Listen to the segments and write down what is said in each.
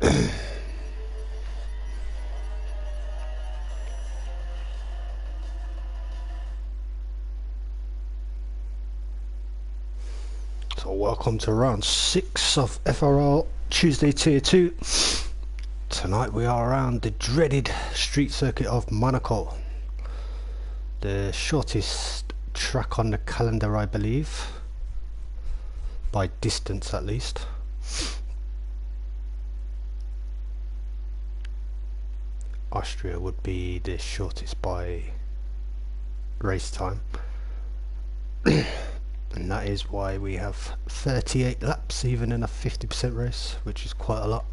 So welcome to round 6 of FRL Tuesday Tier 2. Tonight we are around the dreaded street circuit of Monaco. The shortest track on the calendar, I believe. By distance at least. Austria would be the shortest by race time. And that is why we have 38 laps even in a 50% race, which is quite a lot.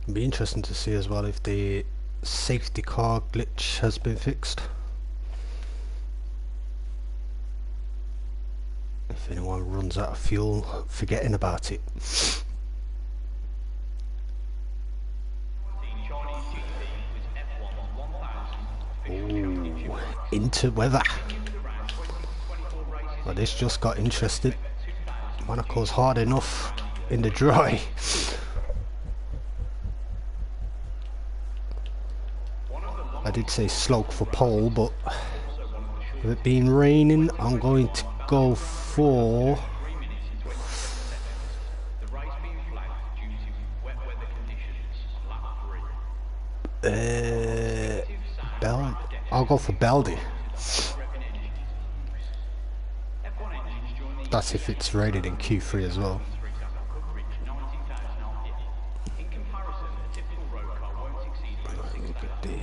It'll be interesting to see as well if the safety car glitch has been fixed. If anyone runs out of fuel, forgetting about it. Ooh, into weather. Well, this just got interesting. Monaco's hard enough in the dry. I did say slope for pole, but with it being raining, I'm going to go for I'll go for Baldi. That's if it's rated in Q3 as well. Look at the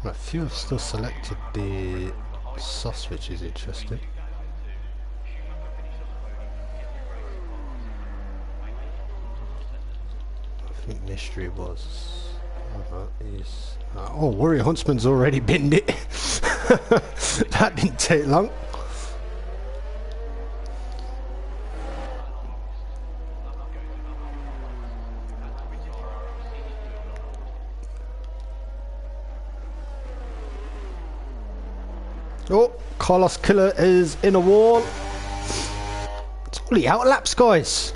a few have still selected the sauce, which is interesting. I think mystery was oh, Warrior Huntsman's already binned it. That didn't take long. Oh, Carlos Killer is in a wall. It's only out laps, guys.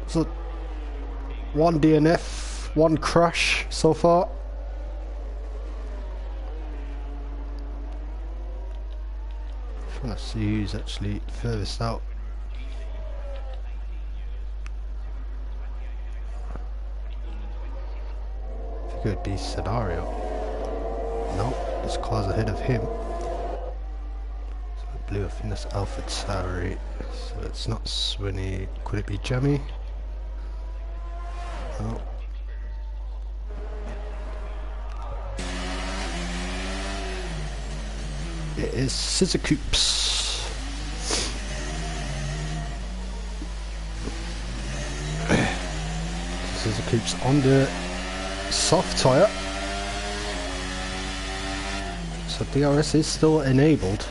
So, one DNF, one crash so far. Trying to see who's actually furthest out. I think it would be Scenario. Nope, this car's ahead of him. So blue, I think that's Alpha Tauri. So it's not Swinny. Could it be Jammy? Oh. It is Scissor Coops. Scissor Coops on the soft tyre. So DRS is still enabled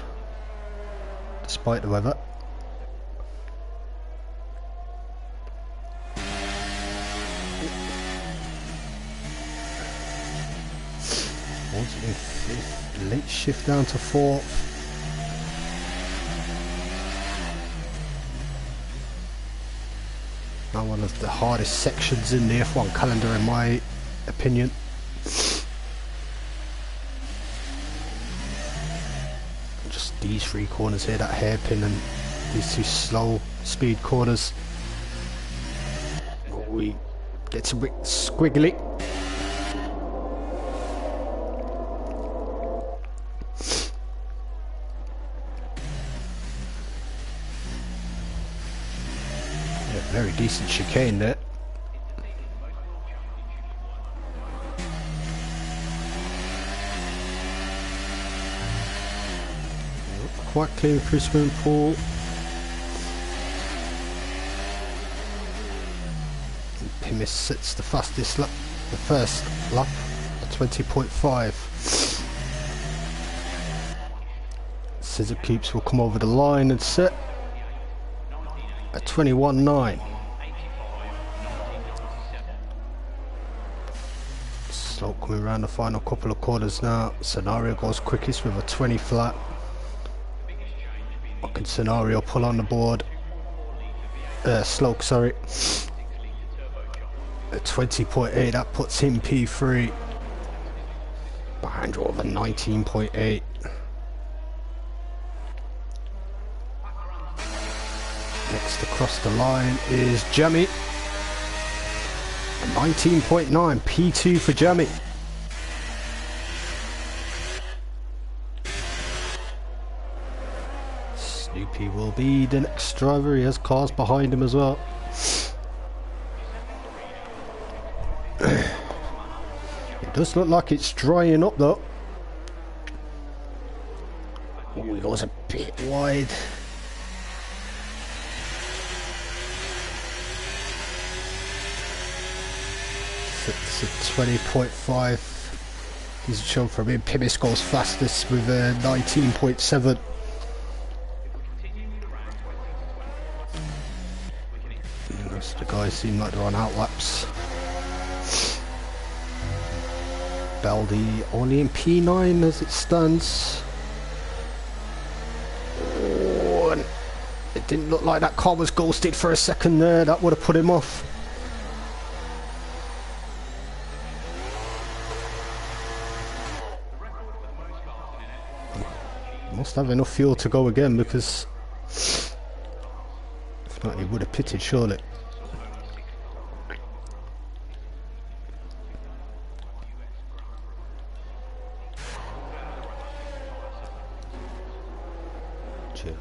despite the weather. In fifth, late shift down to fourth. Now one of the hardest sections in the F1 calendar in my opinion. Just these three corners here, that hairpin and these two slow speed corners. We get a bit squiggly. Very decent chicane there. Quite clean through swimming pool. Pimis sits the fastest lap, the first lap at 20.5. Scissor Coops will come over the line and sit at 21.9. coming around the final couple of corners now. Scenario goes quickest with a 20 flat. What can Scenario pull on the board? Sloke, sorry. A 20.8, that puts him P3. Behind Rover 19.8. Next across the line is Jamie. 19.9, P2 for Jamie. Snoopy will be the next driver. He has cars behind him as well. It does look like it's drying up though. Oh, he goes a bit wide. It's a 20.5. He's shown from him. Pimis goes fastest with a 19.7. The rest of the guys seem like they're on outlaps. Baldi only in P9 as it stands. Oh, and it didn't look like that car was ghosted for a second there. That would have put him off. Must have enough fuel to go again, because if not he would have pitted surely.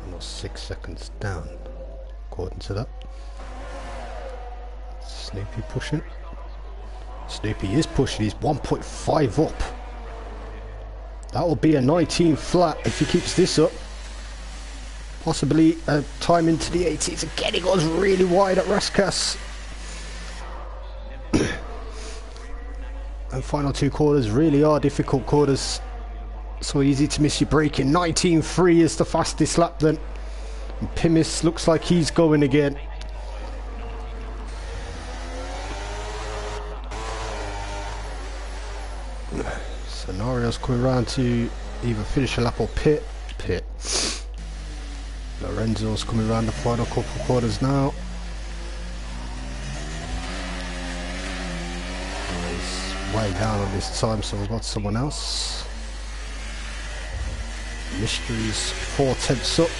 Almost 6 seconds down according to that. Snoopy pushing. Snoopy is pushing, he's 1.5 up. That will be a 19 flat if he keeps this up. Possibly a time into the 80s. Again, he goes really wide at Raskas. And final two quarters really are difficult quarters. So easy to miss your braking. 19.3 is the fastest lap then. And Pimis looks like he's going again. Scenario's coming around to either finish a lap or pit. Lorenzo's coming around the final couple of quarters now. He's way down on this time, so we've got someone else. Mystery's 4/10 up.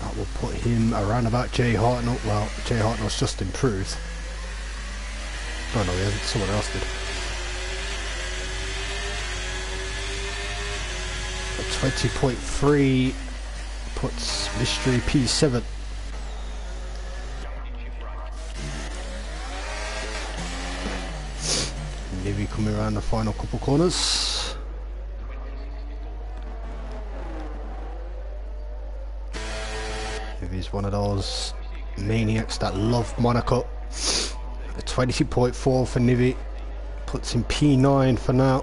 That will put him around about Jay Hartnell. Well, Jay Hartnell's just improved. Oh no, he hasn't. Someone else did. 20.3 puts Mystery P7. Maybe coming around the final couple corners. If he's one of those maniacs that love Monaco. A 20.4 for Nivi puts him P9 for now.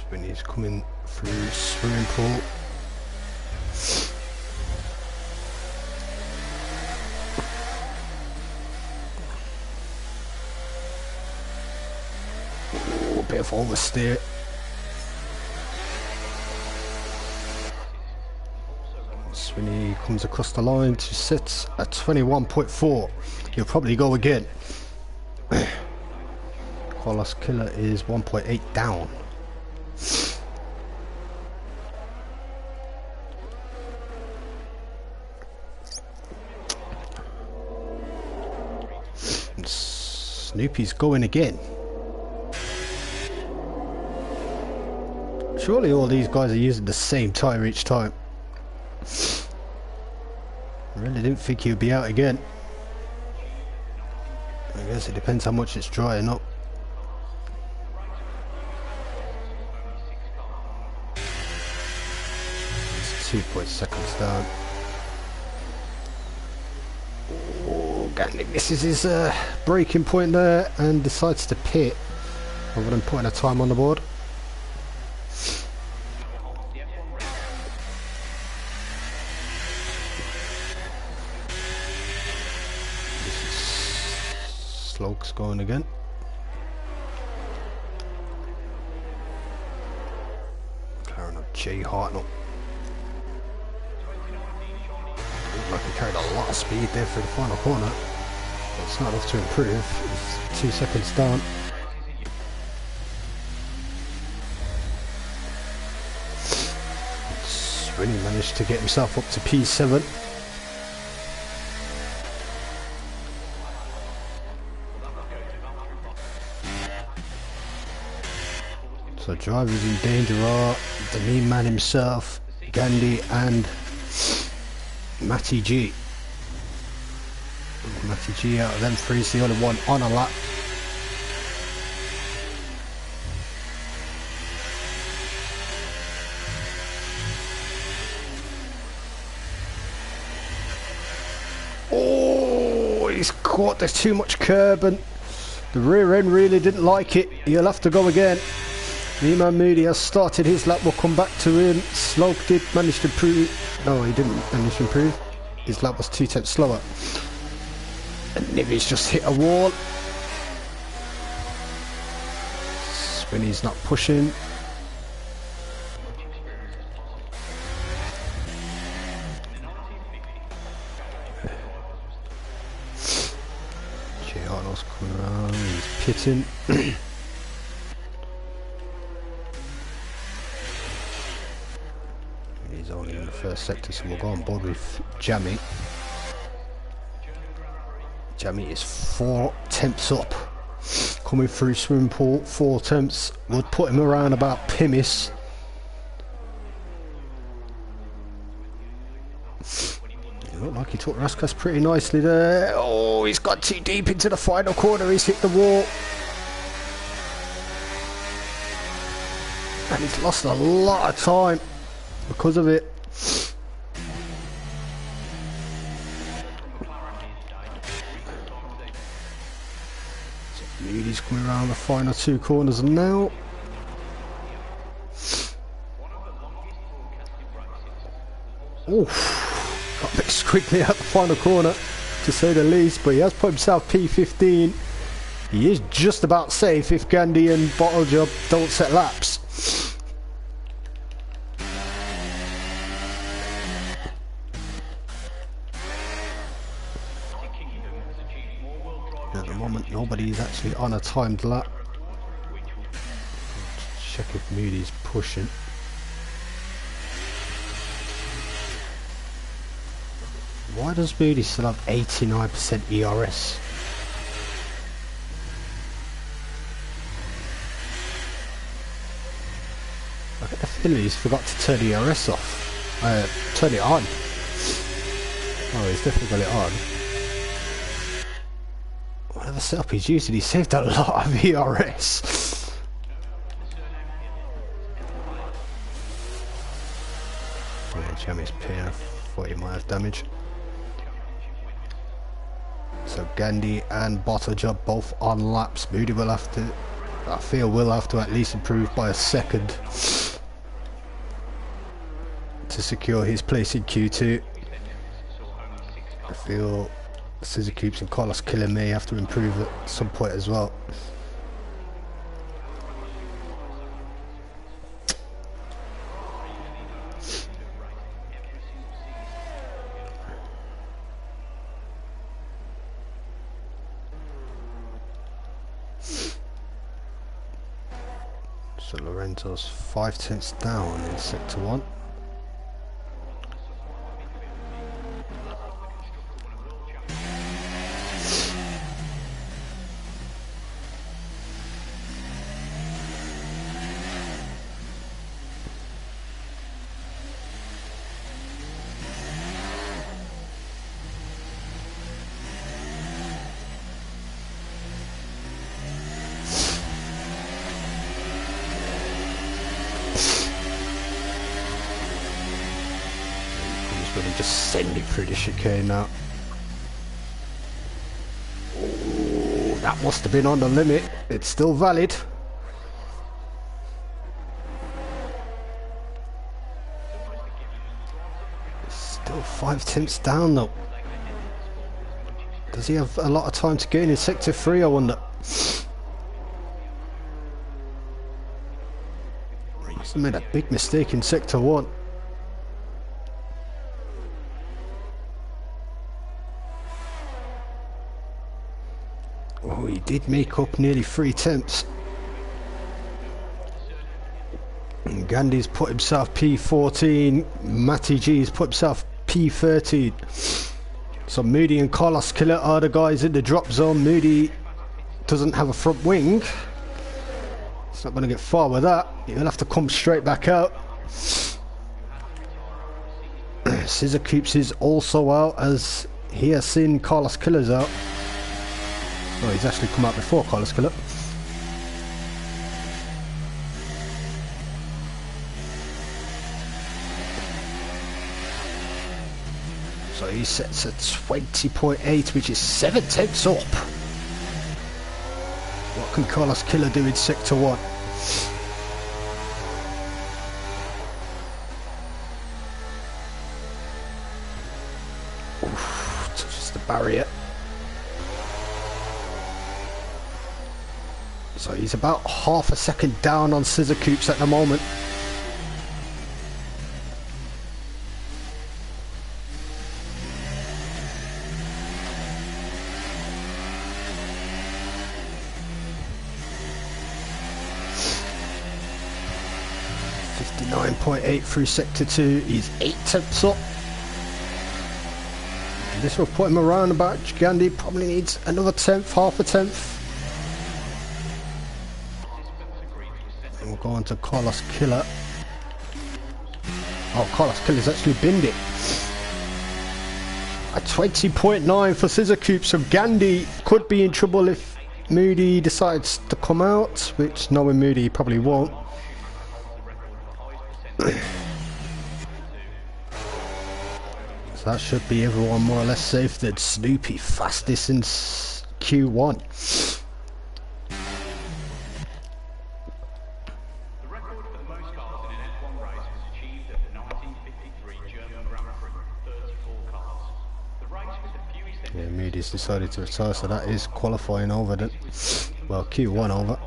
When he's coming through swimming pool. Ooh, a bit of oversteer. When he comes across the line to sit at 21.4, he'll probably go again. Carlos Killer is 1.8 down. And Snoopy's going again. Surely all these guys are using the same tyre each time. I really didn't think he'd be out again. I guess it depends how much it's drying up. It's 2 seconds down. Oh, Gatnick misses his braking point there and decides to pit rather than putting a time on the board. Sloke's going again. Clearing up Jay Hartnell. Looked like he carried a lot of speed there for the final corner. It's not enough to improve. It's 2 seconds down. Swinny managed to get himself up to P7. So drivers in danger are the main man himself, Gandhi, and Matty G. Matty G out of them three is the only one on a lap. Oh, he's caught, there's too much curb and the rear end really didn't like it. He'll have to go again. Neiman Moody has started his lap, we'll come back to him. Sloke did manage to improve. No, he didn't manage to improve. His lap was 2 tenths slower. And Nivy's just hit a wall. Swinny's not pushing. Jay Arnold's coming around, he's pitting. He's only in the first sector, so we'll go on board with Jammy. Jammy is 4 tenths up. Coming through swimming pool, 4 tenths. Would put him around about Pimis. It looked like he took Raskas pretty nicely there. Oh, he's got too deep into the final corner, he's hit the wall. And he's lost a lot of time because of it. Moody's coming around the final 2 corners now. Oof, got a bit squiggly at the final corner to say the least, but he has put himself P15. He is just about safe if Gandhi and Bottle Job don't set laps. At the moment, nobody is actually on a timed lap. Check if Moody's pushing. Why does Moody still have 89% ERS? I get the feeling he's forgot to turn the ERS off. Turn it on. Oh, he's definitely got it on. Whatever setup he's using, he saved a lot of ERS. Yeah, Jammy's P, I thought he might have damage. So Gandhi and Bottle Job both on laps. Moody will have to, I feel, will have to at least improve by a second to secure his place in Q2. I feel Scissor Coops and Carlos Killer may have to improve at some point as well. So Lorenzo's 5 tenths down in sector 1. Just send it through the chicane now. Ooh, that must have been on the limit. It's still valid. It's still 5 tenths down though. Does he have a lot of time to gain in sector 3, I wonder? He's made a big mistake in sector 1. Oh, he did make up nearly 3 tenths. And Gandhi's put himself P14. Matty G's put himself P13. So Moody and Carlos Killer are the guys in the drop zone. Moody doesn't have a front wing. It's not going to get far with that. He'll have to come straight back out. Scissor Coops is also out, as he has seen Carlos Killer's out. Oh, he's actually come out before Carlos Killer. So he sets at 20.8, which is 7 tenths up. What can Carlos Killer do in sector 1? Oof, touches the barrier. So he's about half a second down on Scissor Coops at the moment. .8 through sector 2. He's 8 tenths up. This will put him around about. Gandhi probably needs another tenth, half a tenth. And we'll go on to Carlos Killer. Oh, Carlos Killer's actually binned it. A 20.9 for Scissor Coops, so Gandhi could be in trouble if Moody decides to come out, which knowing Moody he probably won't. So that should be everyone more or less safe. That Snoopy fastest in Q1. The record for the most cars in an F1 race was achieved at the 1953 German Grand Prix, 34 cars. The race with the fewest... Yeah, Moody's decided to retire, so that is qualifying over then. Well, Q1 over.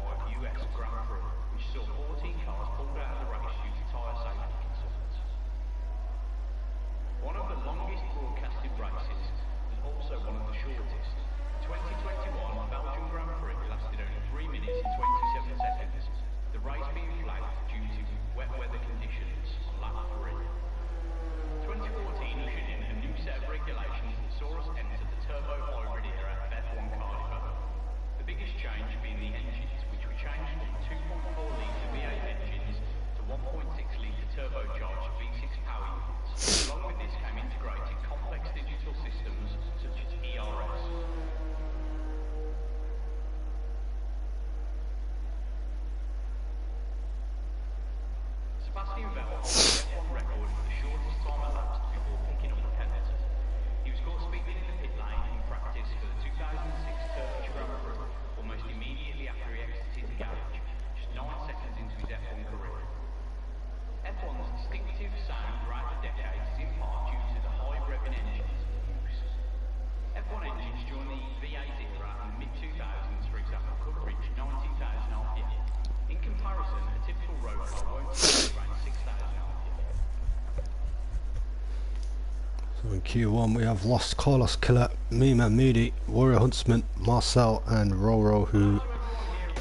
In Q1 we have lost Carlos Killer, Mima Moody, Warrior Huntsman, Marcel and Roro, who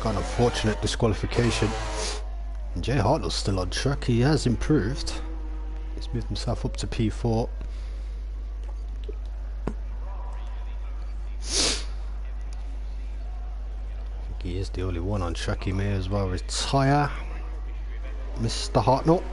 got an unfortunate disqualification. And Jay Hartnell's still on track. He has improved. He's moved himself up to P4. I think he is the only one on track. He may as well retire, Mr. Hartnell.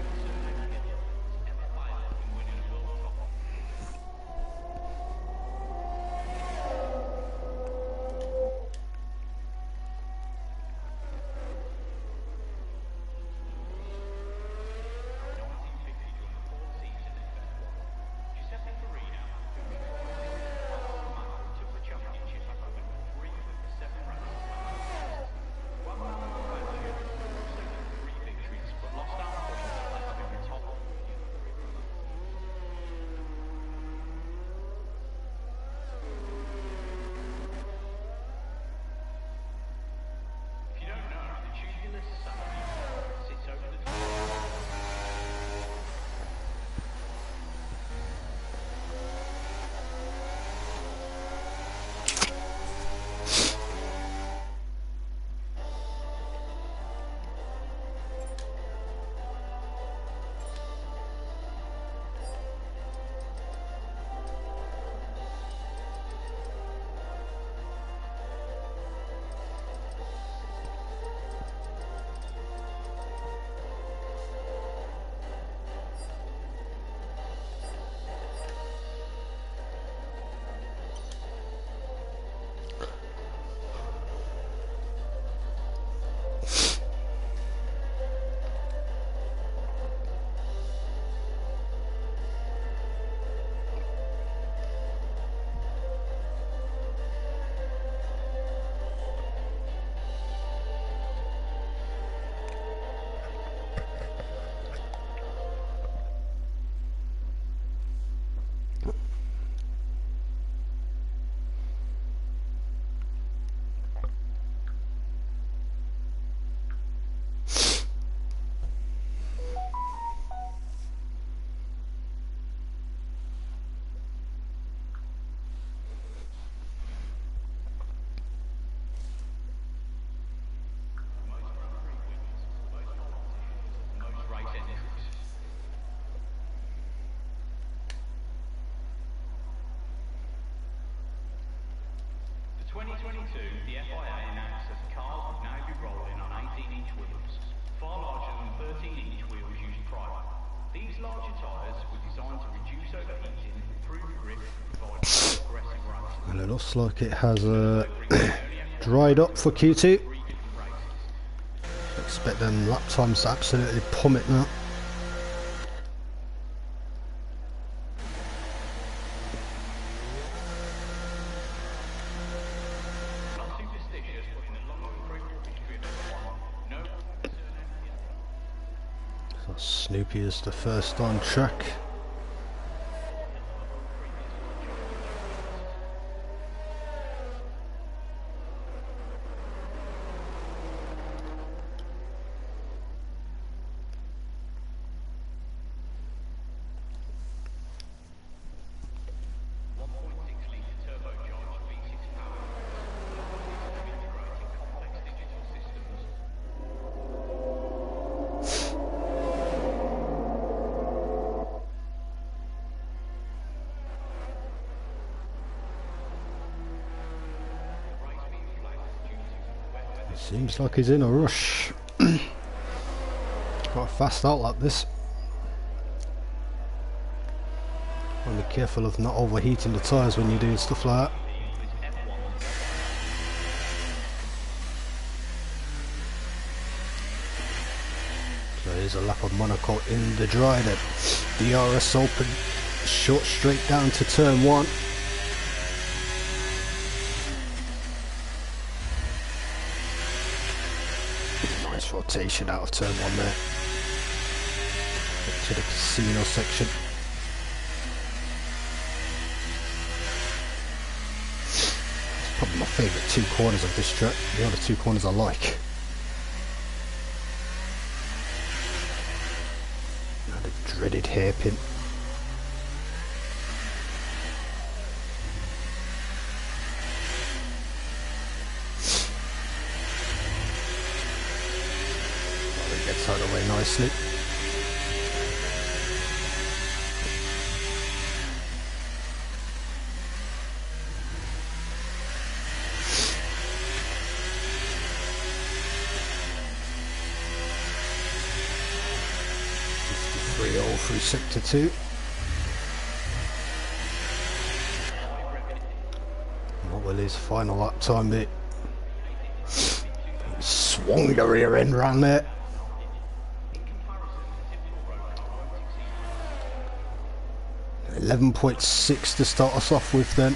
2022, the FIA announced that cars would now be rolling on 18-inch wheels, far larger than 13-inch wheels used prior. These larger tyres were designed to reduce overheating, improve grip, and provide more aggressive racing. And it looks like it has dried up for Q2. Expect them lap times to absolutely plummet now. So Snoopy is the first on track. Seems like he's in a rush. Quite a fast out like this. Want to be careful of not overheating the tyres when you're doing stuff like that. So here's a lap of Monaco in the dry then. DRS open, short straight down to turn 1. Nice rotation out of turn 1 there. Up to the casino section. It's probably my favourite two corners of this track. The other two corners I like. Now the dreaded hairpin. Gets out of the way nicely. All through sector 2. What will his final lap time be? He swung the rear end round there. 11.6 to start us off with then.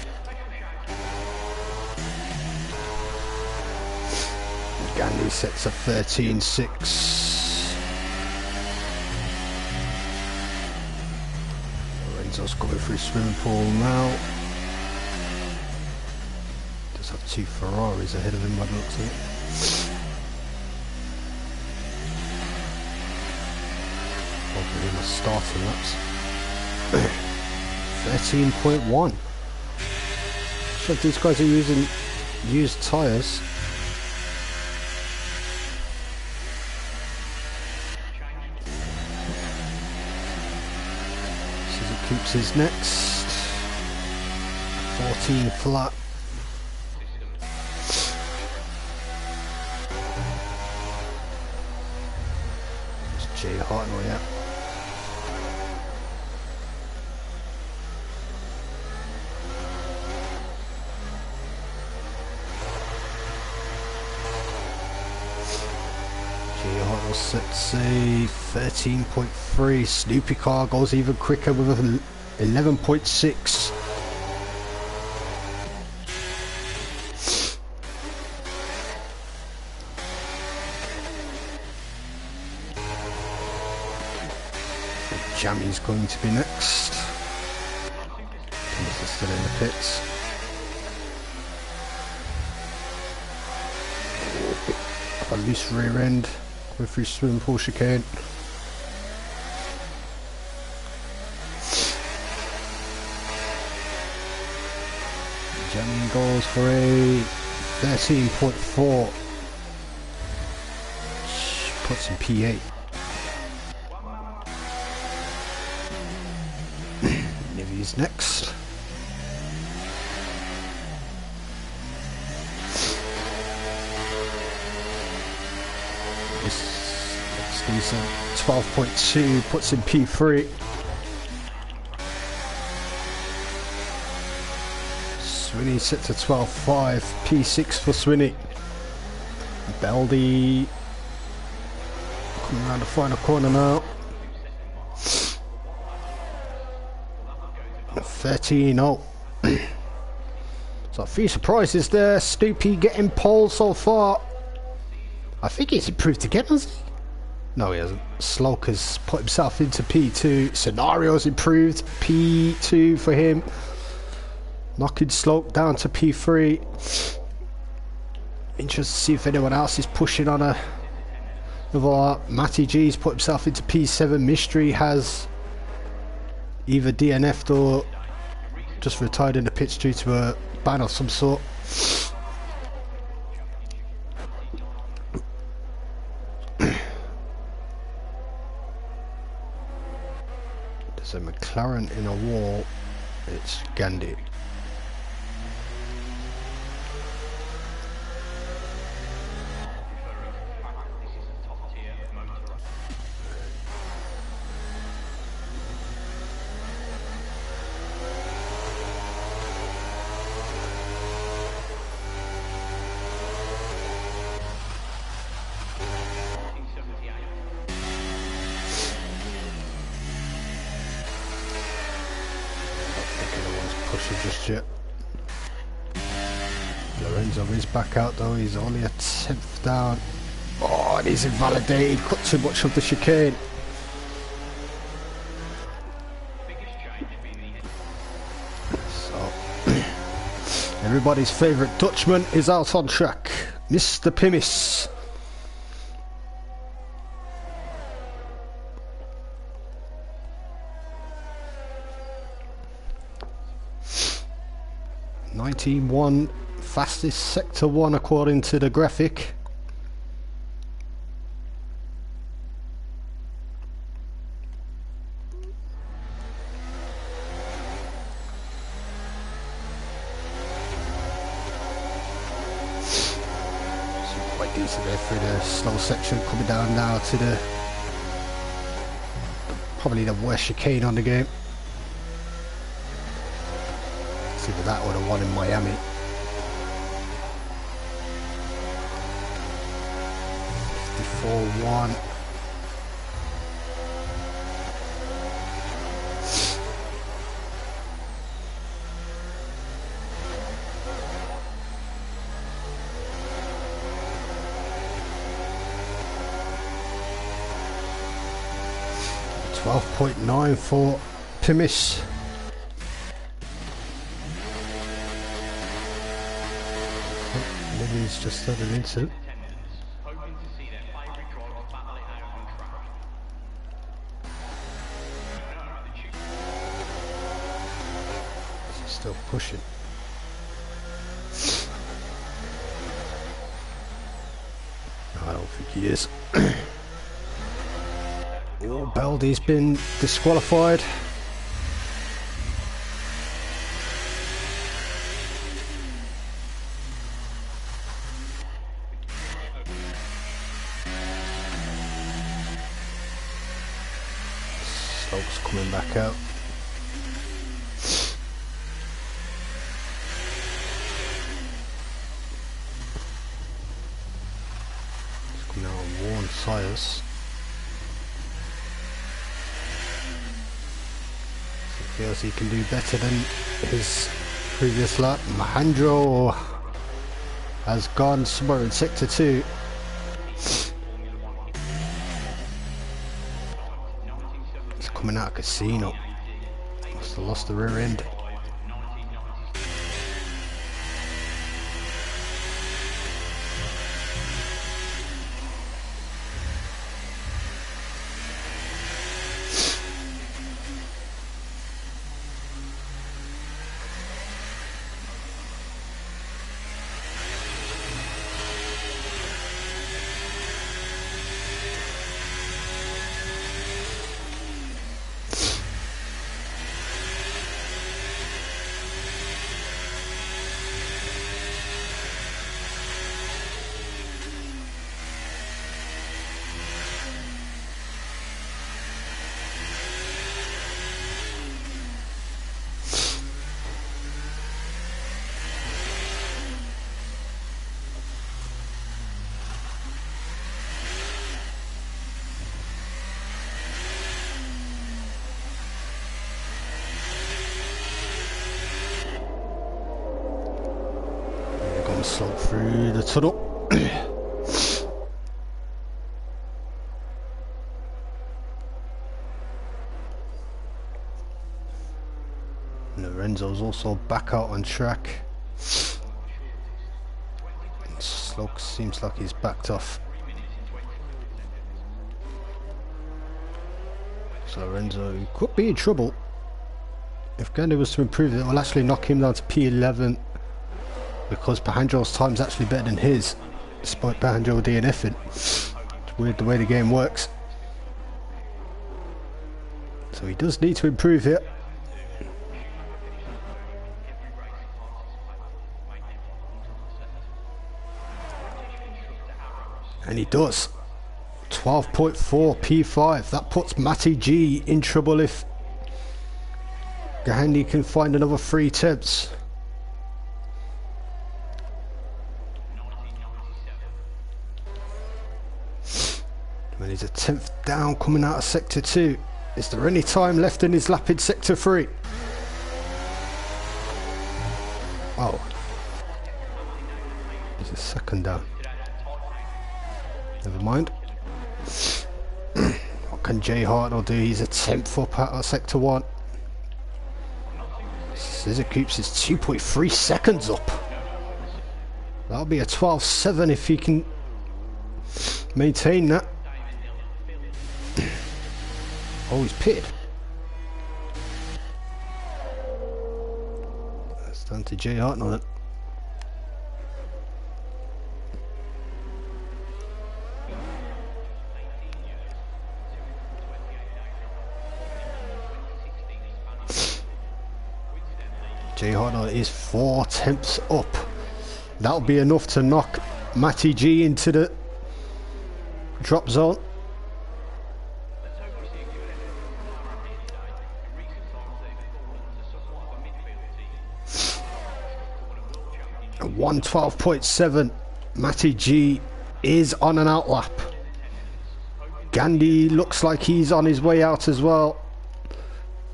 Gandhi sets a 13.6. Lorenzo's going through swimming pool now. Does have two Ferraris ahead of him by the looks of it. Probably in the starting laps. 13.1. So if these guys are using used tyres. Suzuki Coops is next. 14 flat. There's Jay Hartnell, yeah. Sets a 13.3. Snoopy car goes even quicker with an 11.6. Jammy's going to be next. He's still in the pits. A loose rear end. Going through swimming pool chicane. Jamming goes for a 13.4. Puts in P8. Nivy's next. decent. 12.2 puts in P3. Swinney set to 12.5. P6 for Swinney. Beldy coming around the final corner now. 13-0. So a few surprises there. Stoopy getting pole so far. I think he's improved again, has he? No, he hasn't. Sloke has put himself into P2. Scenario's improved. P2 for him. Knocking Sloke down to P3. Interested to see if anyone else is pushing on a another. Matty G's put himself into P7. Mystery has either DNF'd or just retired in the pits due to a ban of some sort. There's a McLaren in a wall. It's Gandhi. Just yet. Lorenzo is back out though, he's only a 10th down. Oh, and he's invalidated, cut too much of the chicane. So, everybody's favourite Dutchman is out on track, Mr. Pimis. One fastest sector 1 according to the graphic. So quite decent there through the slow section, coming down now to the probably the worst chicane on the game. Either that or the one in Miami. 54-1. .9 for Pimis. He's just started into. He's still pushing. No, I don't think he is. Oh, Beldy's been disqualified. Coming back out. He's coming out on worn tyres. He feels he can do better than his previous lap. Mahendro has gone somewhere in sector 2. Coming out of Casino. Must have lost the rear end. slog through the tunnel. Lorenzo's also back out on track. Slog seems like he's backed off. So Lorenzo could be in trouble. If Gandhi was to improve it, will actually knock him down to P11, because Pajanjo's time's actually better than his, despite Pajanjo DNFing. It's weird the way the game works. So he does need to improve here. And he does. 12.4 P5. That puts Matty G in trouble if Gandhi can find another 3 attempts. When he's a 10th down coming out of sector 2. Is there any time left in his lap in sector 3? Oh. He's a second down. Never mind. What can Jay Hartnell do? He's a 10th up out of sector 1. Scissor Coops is 2.3 seconds up. That'll be a 12.7 if he can maintain that. Oh, he's pitted. That's down to Jay Hartnell then. Jay Hartnell is 4 tenths up. That'll be enough to knock Matty G into the drop zone. A 112.7. Matty G is on an outlap. Gandhi looks like he's on his way out as well.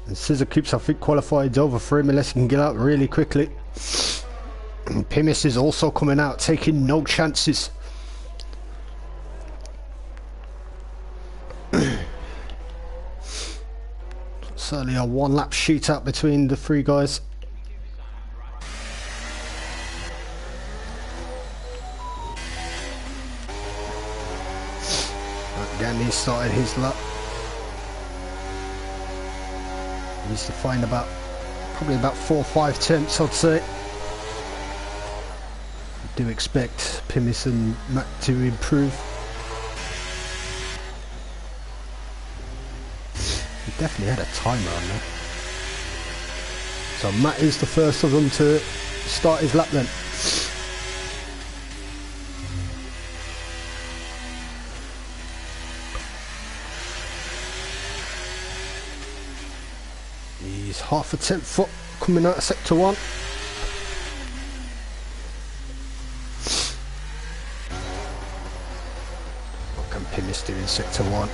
And Scissor Coops, I think, qualified over for him unless he can get out really quickly. And Pimis is also coming out, taking no chances. Certainly a 1 lap shootout between the 3 guys. Gandhi started his lap. He needs to find probably about 4 or 5 attempts, I'd say. I do expect Pimis and Matt to improve. He definitely had a timer on there. So Matt is the first of them to start his lap then. He's half a 10th foot coming out of sector 1. What can Pimis do in sector 1?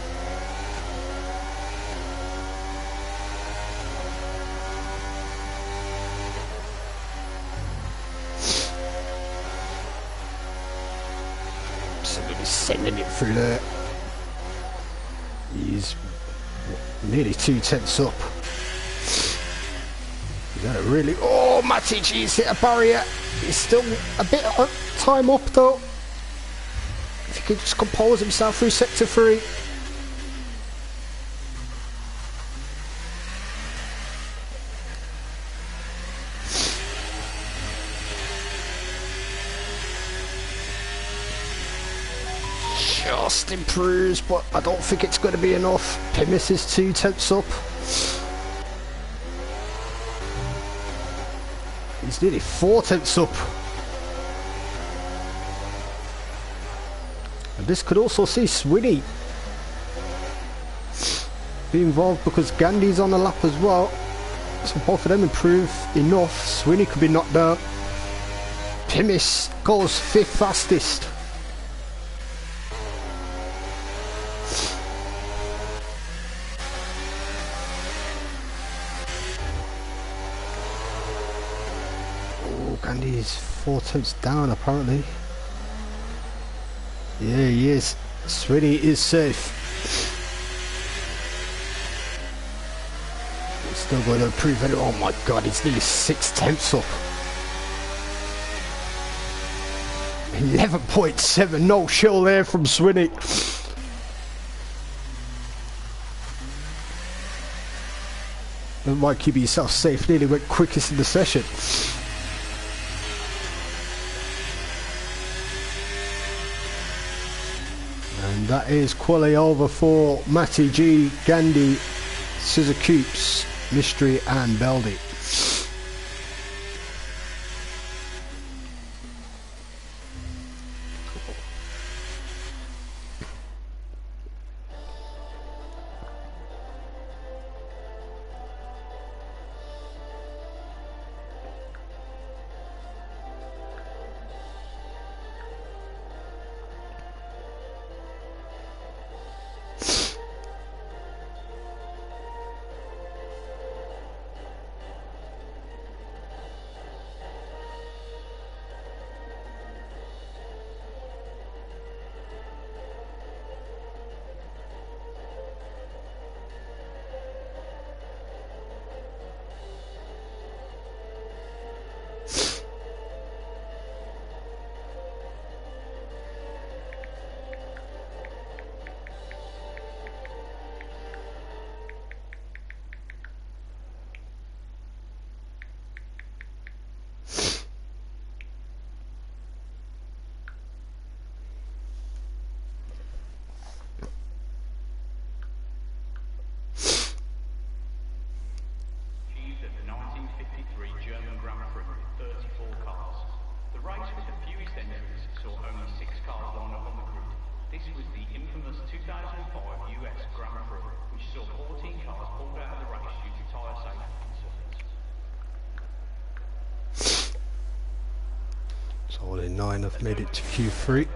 Absolutely sending it through there. He's nearly 2 tenths up. Is that a really... Oh, Matty G's hit a barrier. He's still a bit of time up though. If he could just compose himself through sector 3. Just improves, but I don't think it's going to be enough. Pimis is 2 tenths up. He's nearly 4 tenths up. And this could also see Swinny be involved because Gandhi's on the lap as well. So both of them improve enough. Swinny could be knocked down. Pimis goes 5th fastest. Gandhi's 4 tenths down apparently. Yeah, he is. Sweeney is safe. He's still going to improve it. Oh my god, he's nearly 6 tenths up. 11.7, no chill there from Sweeney. And might keep yourself safe, nearly went quickest in the session. And that is quali over for Matty G, Gandhi, Scissor Coops, Mystery and Beldy. So all in 9 have made it to Q3.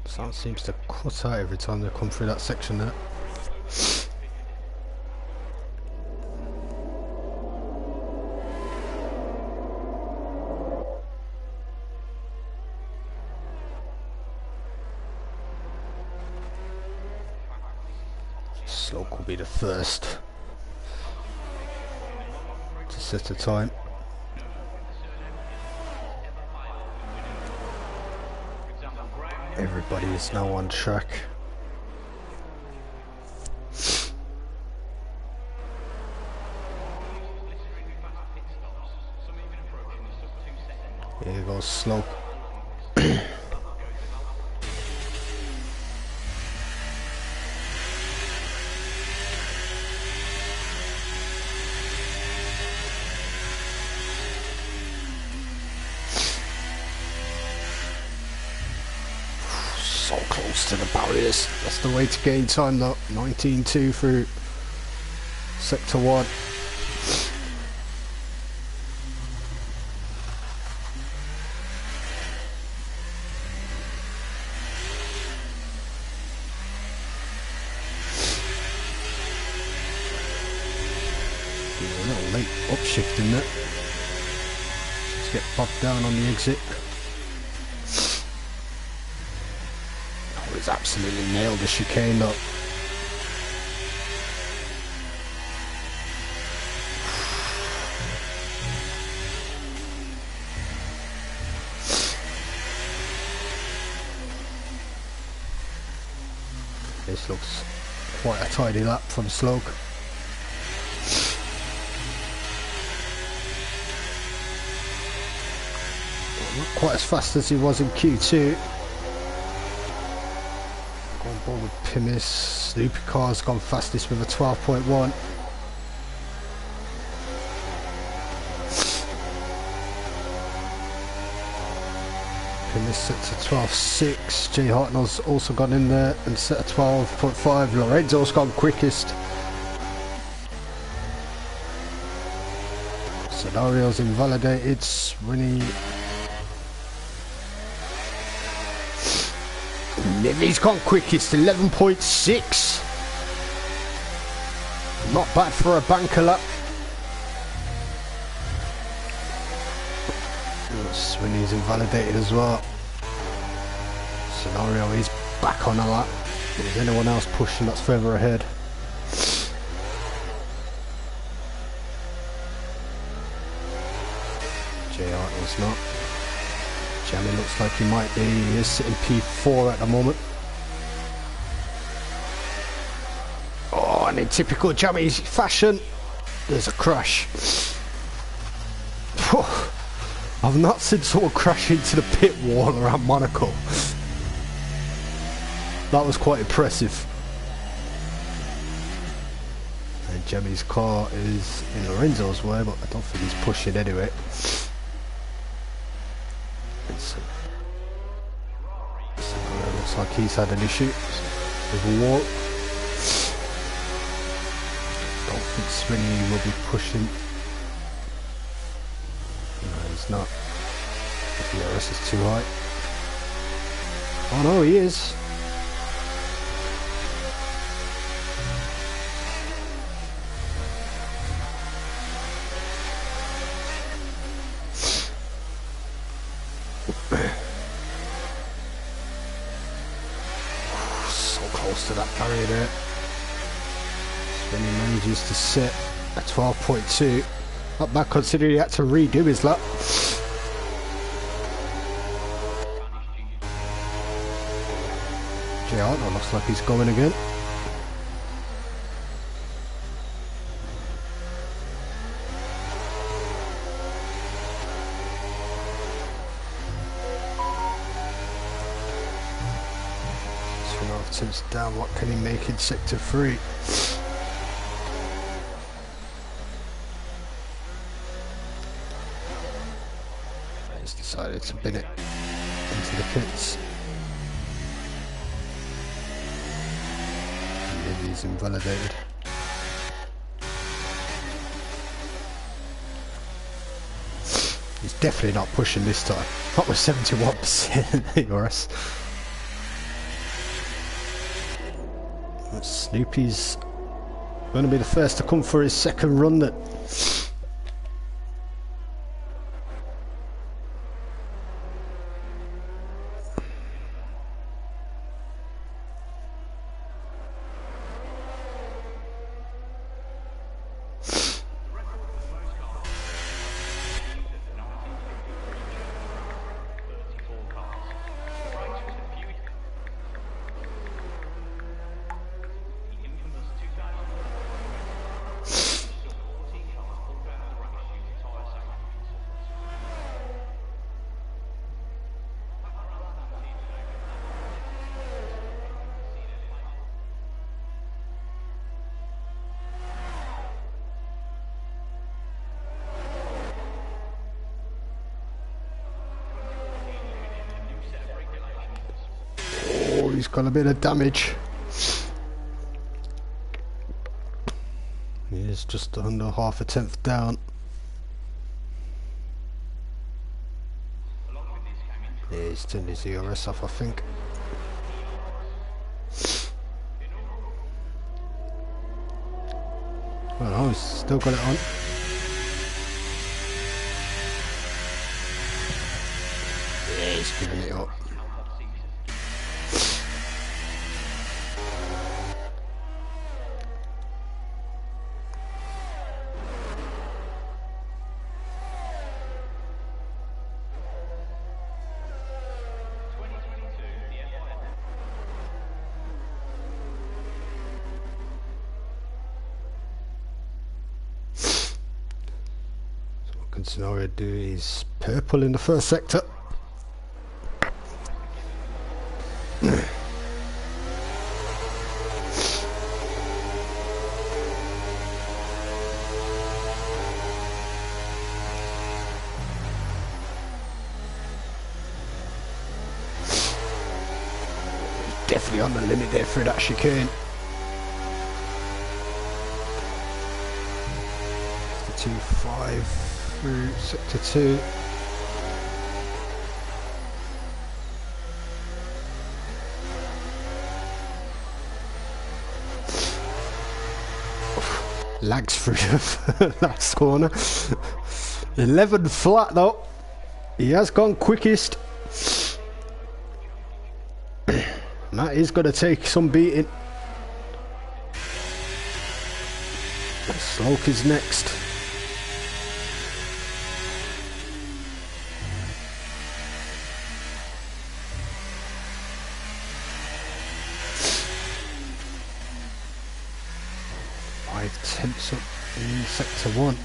Sound seems to cut out every time they come through that section there. Sloke will be the first to set a time. Everybody is now on track. Here goes Slope. So close to the barriers. That's the way to gain time though. 19.2 through sector 1. A little late upshifting there. Let's get bogged down on the exit. He's absolutely nailed the chicane though. This looks quite a tidy lap from Sloke. quite as fast as he was in Q2. On board with Pimis. Snoopy car's gone fastest with a 12.1. Pimis set to 12.6. Jay Hartnell's also gone in there and set a 12.5. Lorenzo's gone quickest. Scenario's invalidated. Swinny. Livy's gone quickest, 11.6. Not bad for a banker lap. Swinny's invalidated as well. Scenario is back on a lap. Is anyone else pushing that's further ahead? Jay Arnold's not. Jamie looks like he might be. He is sitting P4 at the moment. Oh, and in typical Jamie fashion, there's a crash. I've not seen someone crash into the pit wall around Monaco. That was quite impressive. And Jamie's car is in Lorenzo's way, but I don't think he's pushing anyway. Looks like he's had an issue with a wall. Don't think Swinny will be pushing. No, he's not. The DRS is too high. Oh no, he is. So close to that barrier there. Swinny manages to set a 12.2. Not bad considering he had to redo his lap. Jay Arnold looks like he's going again. Tips down, what can he make in sector 3? He's decided to bin it into the pits. He's invalidated. He's definitely not pushing this time. Not with 71% ERS. Snoopy's going to be the first to come for his second run then. He's got a bit of damage. He is just under half a tenth down. Yeah, he's turned his ERS off, I think. Well, no, he's still got it on. Yeah, he's giving it up. Scenario do is purple in the first sector. Definitely on the limit there through that chicane. 52.5 through sector 2. Lags through the last corner. 11 flat though. He has gone quickest. That is going to take some beating. Sloke is next. Five tenths up in sector 1.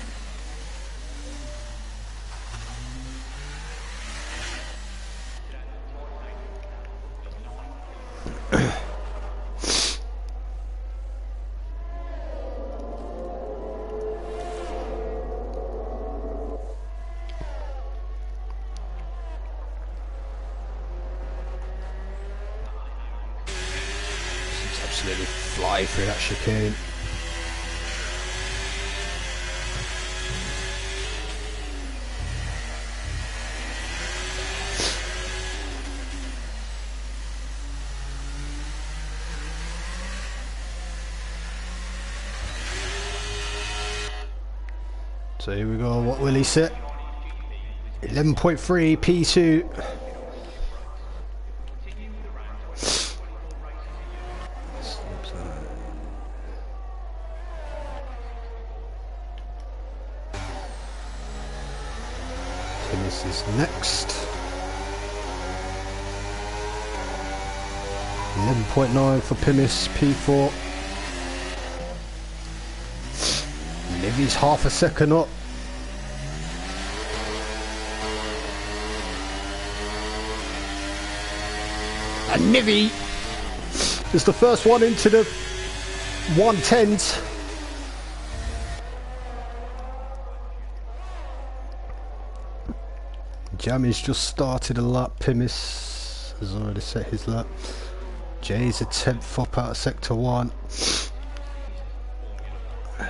Absolutely fly through that chicane. So here we go, what will he set? 11.3 P2. This is next. 11.9 for Pimis, P4. Livy's half a second up. And Nivy is the first one into the 110s. Jammy's just started a lap. Pimis has already set his lap. Jay's a 10th up out of sector 1. I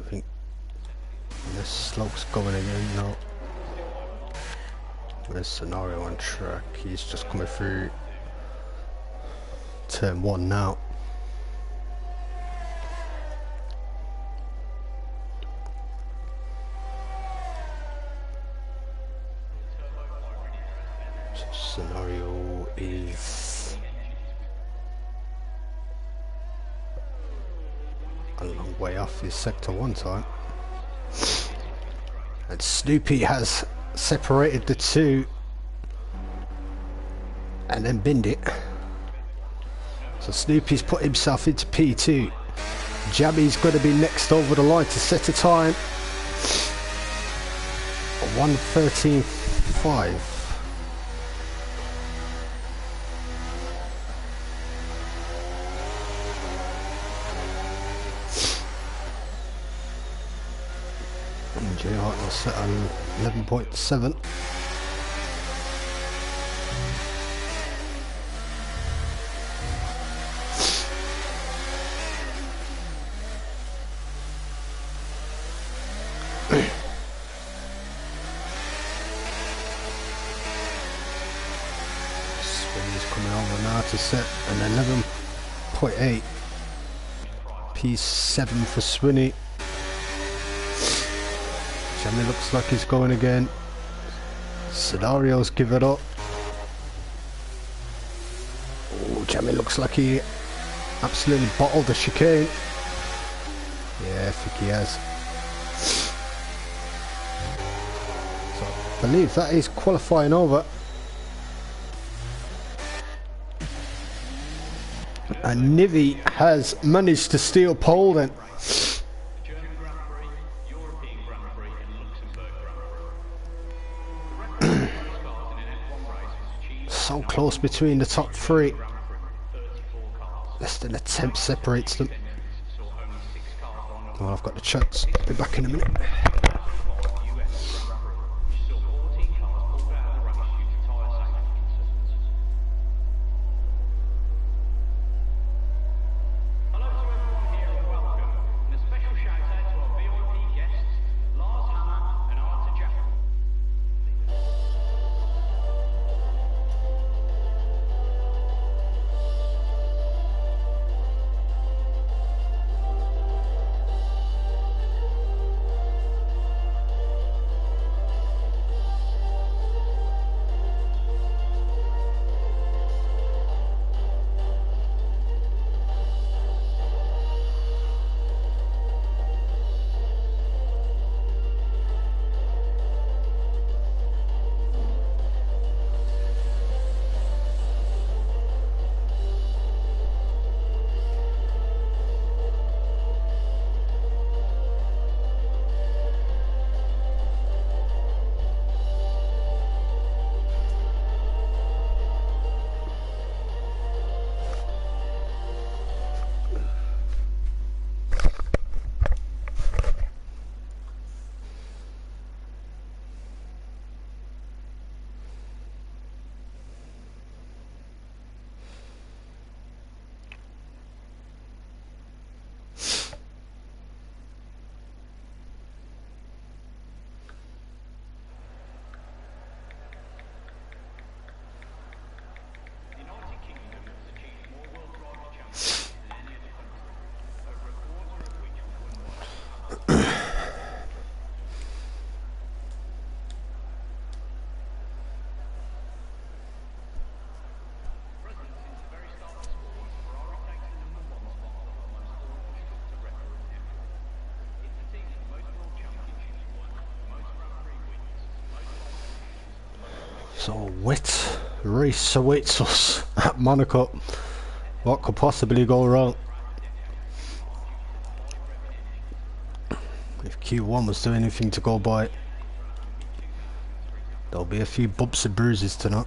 think this slope's going again now. There's Scenario on track. He's just coming through turn 1 now. Scenario is a long way off his sector 1 time, and Snoopy has separated the two and then binned it. So Snoopy's put himself into P2. Jammy's going to be next over the line to set a time. 1:13.5. J Hart will set on 11.7. Swinny's coming over now to set an 11.8. P7 for Swinny. Jamie looks like he's going again. Scenarios give it up. Oh, Jamie looks like he absolutely bottled the chicane. Yeah, I think he has. So I believe that is qualifying over. And Nivy has managed to steal pole then. German Grand Prix, European Grand So close between the top three. Grand Prix, 34 cars. Less than a tenth separates them. Independents saw only 6 cars on the Well, I've got the chance. Be back in a minute. 2005 US Grand Prix, which saw 14 cars pulled out of the race due to tyre safety concerns. Hello to everyone here and welcome, and a special shout out to our VIP guests, Lars Hammer and Arthur Jackal. So a wet race awaits us at Monaco. What could possibly go wrong? If Q1 was doing anything to go by, there'll be a few bumps and bruises tonight.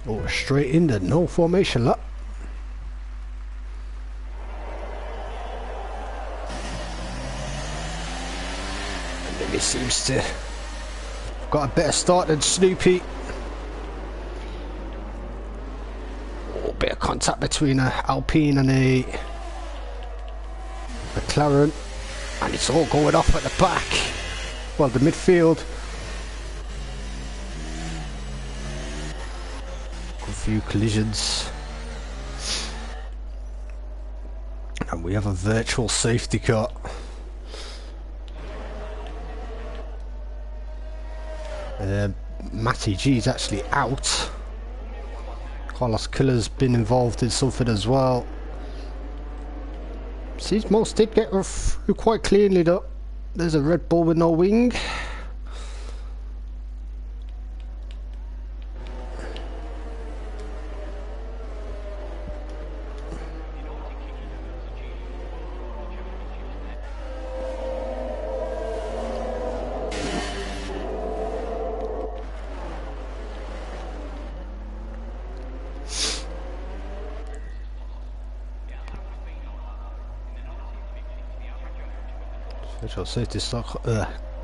Oh, straight in the no formation lap. And then he seems to have got a better start than Snoopy. Oh, bit of contact between a Alpine and a McLaren, and it's all going off at the back. Well, the midfield. A few collisions, and we have a virtual safety car. Matty G's actually out. Carlos Killer's been involved in something as well. Seems most did get her through quite cleanly though. There's a Red Bull with no wing.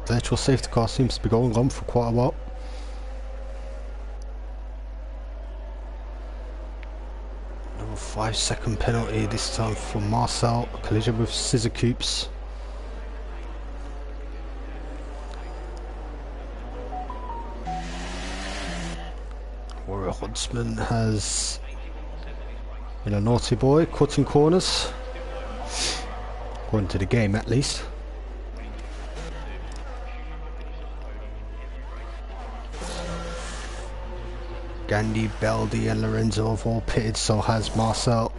Virtual safety car seems to be going on for quite a while. Another 5-second penalty this time for Marcel. Collision with Scissor Coops. Warrior Huntsman has been a naughty boy, cutting corners. According to the game at least. Gandhi, Beldi and Lorenzo have all pitted, so has Marcel.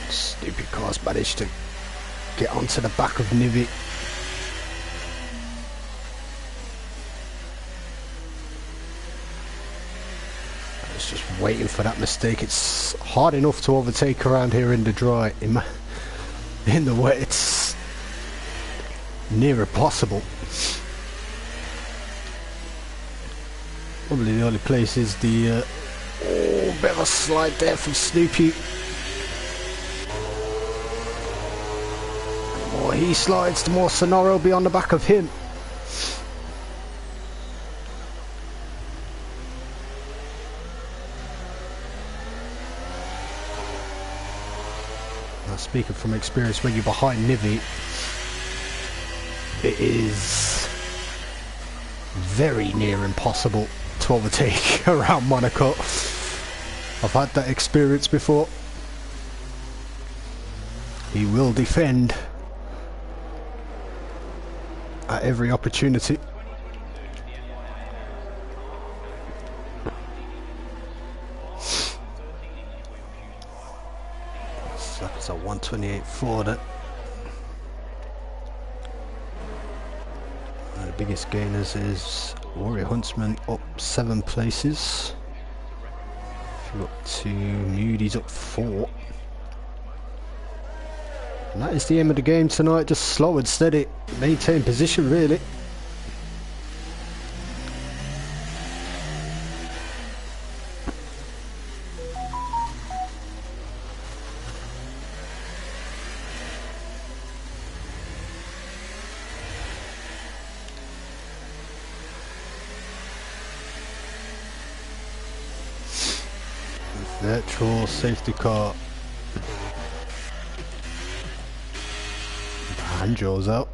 Stupid cars managed to get onto the back of Nivi. It's just waiting for that mistake. It's hard enough to overtake around here in the dry. In the wet, it's near impossible. Probably the only place is the oh, bit of a slide there from Snoopy. The more he slides, the more Sonora will be on the back of him. Now, speaking from experience, when you're behind Nivi, it is very near impossible to overtake around Monaco. I've had that experience before. He will defend at every opportunity. So that's a 128.4 that. The biggest gainers is Warrior Huntsman up 7 places. If you look to Moody's up 4. And that is the aim of the game tonight, just slow and steady, maintain position really. Virtual safety car. Banjo's out.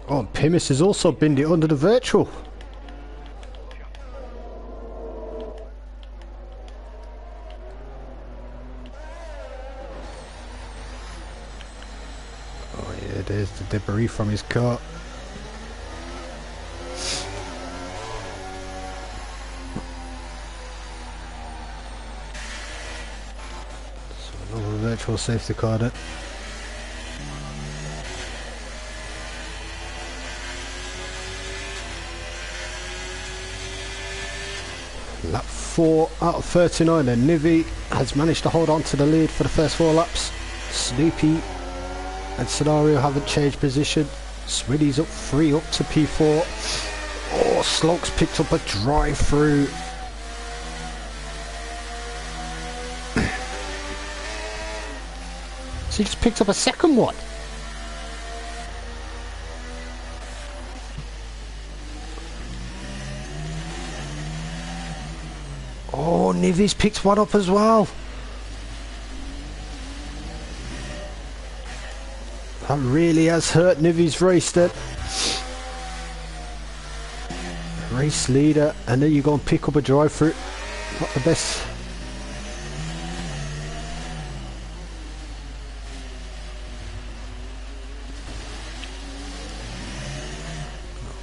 Oh, Pimis has also binned it under the virtual. There's the debris from his car. So another virtual safety car then. Lap 4 out of 39 and Nivi has managed to hold on to the lead for the first 4 laps. Snoopy and Scenario haven't changed position. Swiddy's up 3 up to P4. Oh, Slog's picked up a drive through. So he just picked up a second one. Oh, Nivi's picked one up as well. That really has hurt Nivi's race then. race leader, and then you go and pick up a drive through. Not the best.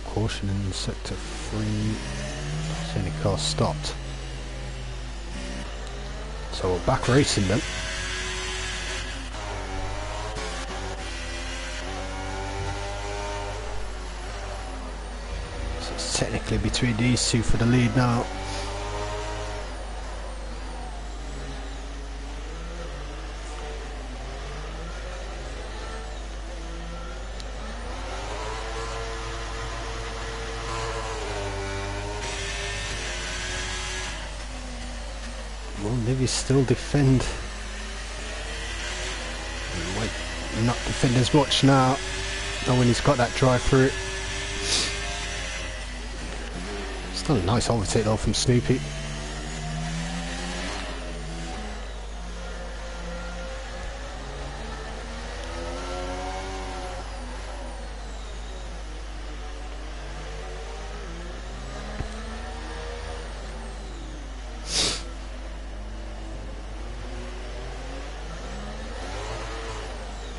Caution in sector 3. So any car stopped. So we're back racing then. So it's technically between these two for the lead now. Will Livy still defend? He might not defend as much now. Not when he's got that drive through. Still a nice overtake though from Snoopy.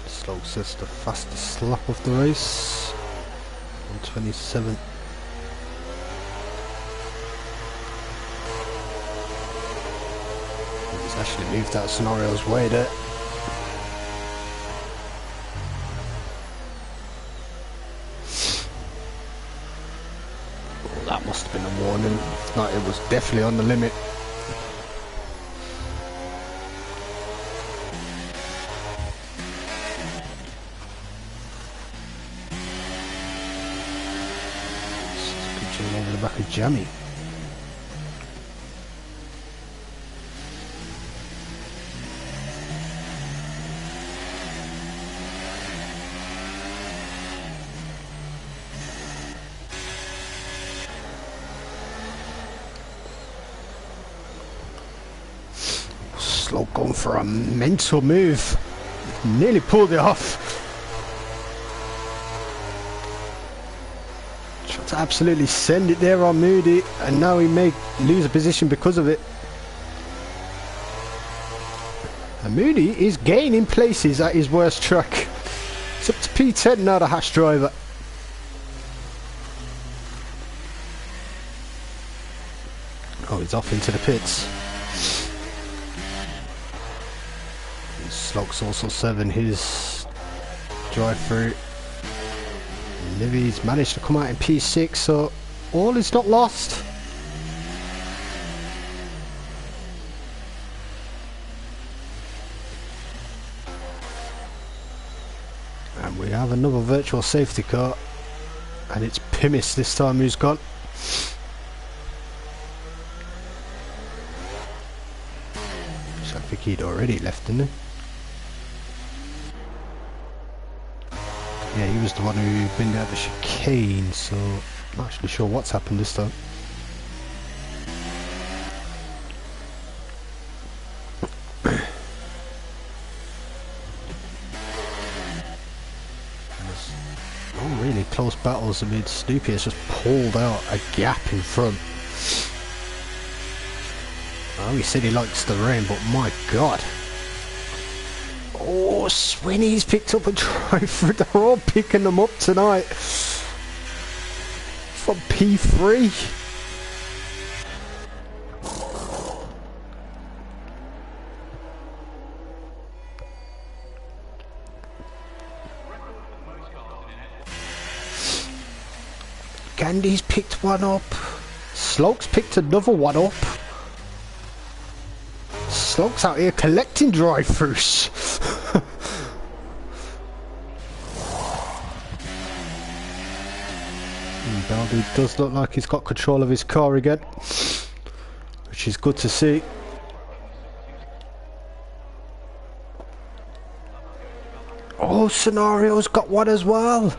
Slopes is the fastest lap of the race. 1:27. He's actually moved out Scenario's way there. Oh, that must have been a warning. If not, it was definitely on the limit. Over the back of Jammy. Slow going for a mental move. Nearly pulled it off. Tried to absolutely send it there on Moody, and now he may lose a position because of it. And Moody is gaining places at his worst track. It's up to P10 now, the Hash driver. Oh, he's off into the pits. Sloke's also serving his drive through. Livy's managed to come out in P6, so all is not lost. And we have another virtual safety car, and it's Pimis this time who's gone. So I think he'd already left, didn't he? Yeah, he was the one who been down the chicane, so I'm not actually sure what's happened this time. There's no really close battles. I mean, Snoopy has just pulled out a gap in front. I know he said he likes the rain, but my god. Oh, Swinny's picked up a driver. They're all picking them up tonight. From P3. Gandhi's picked one up. Sloke's picked another one up. Sloke's out here collecting drive-throughs. Baldy does look like he's got control of his car again, which is good to see. Oh, Scenario's got one as well.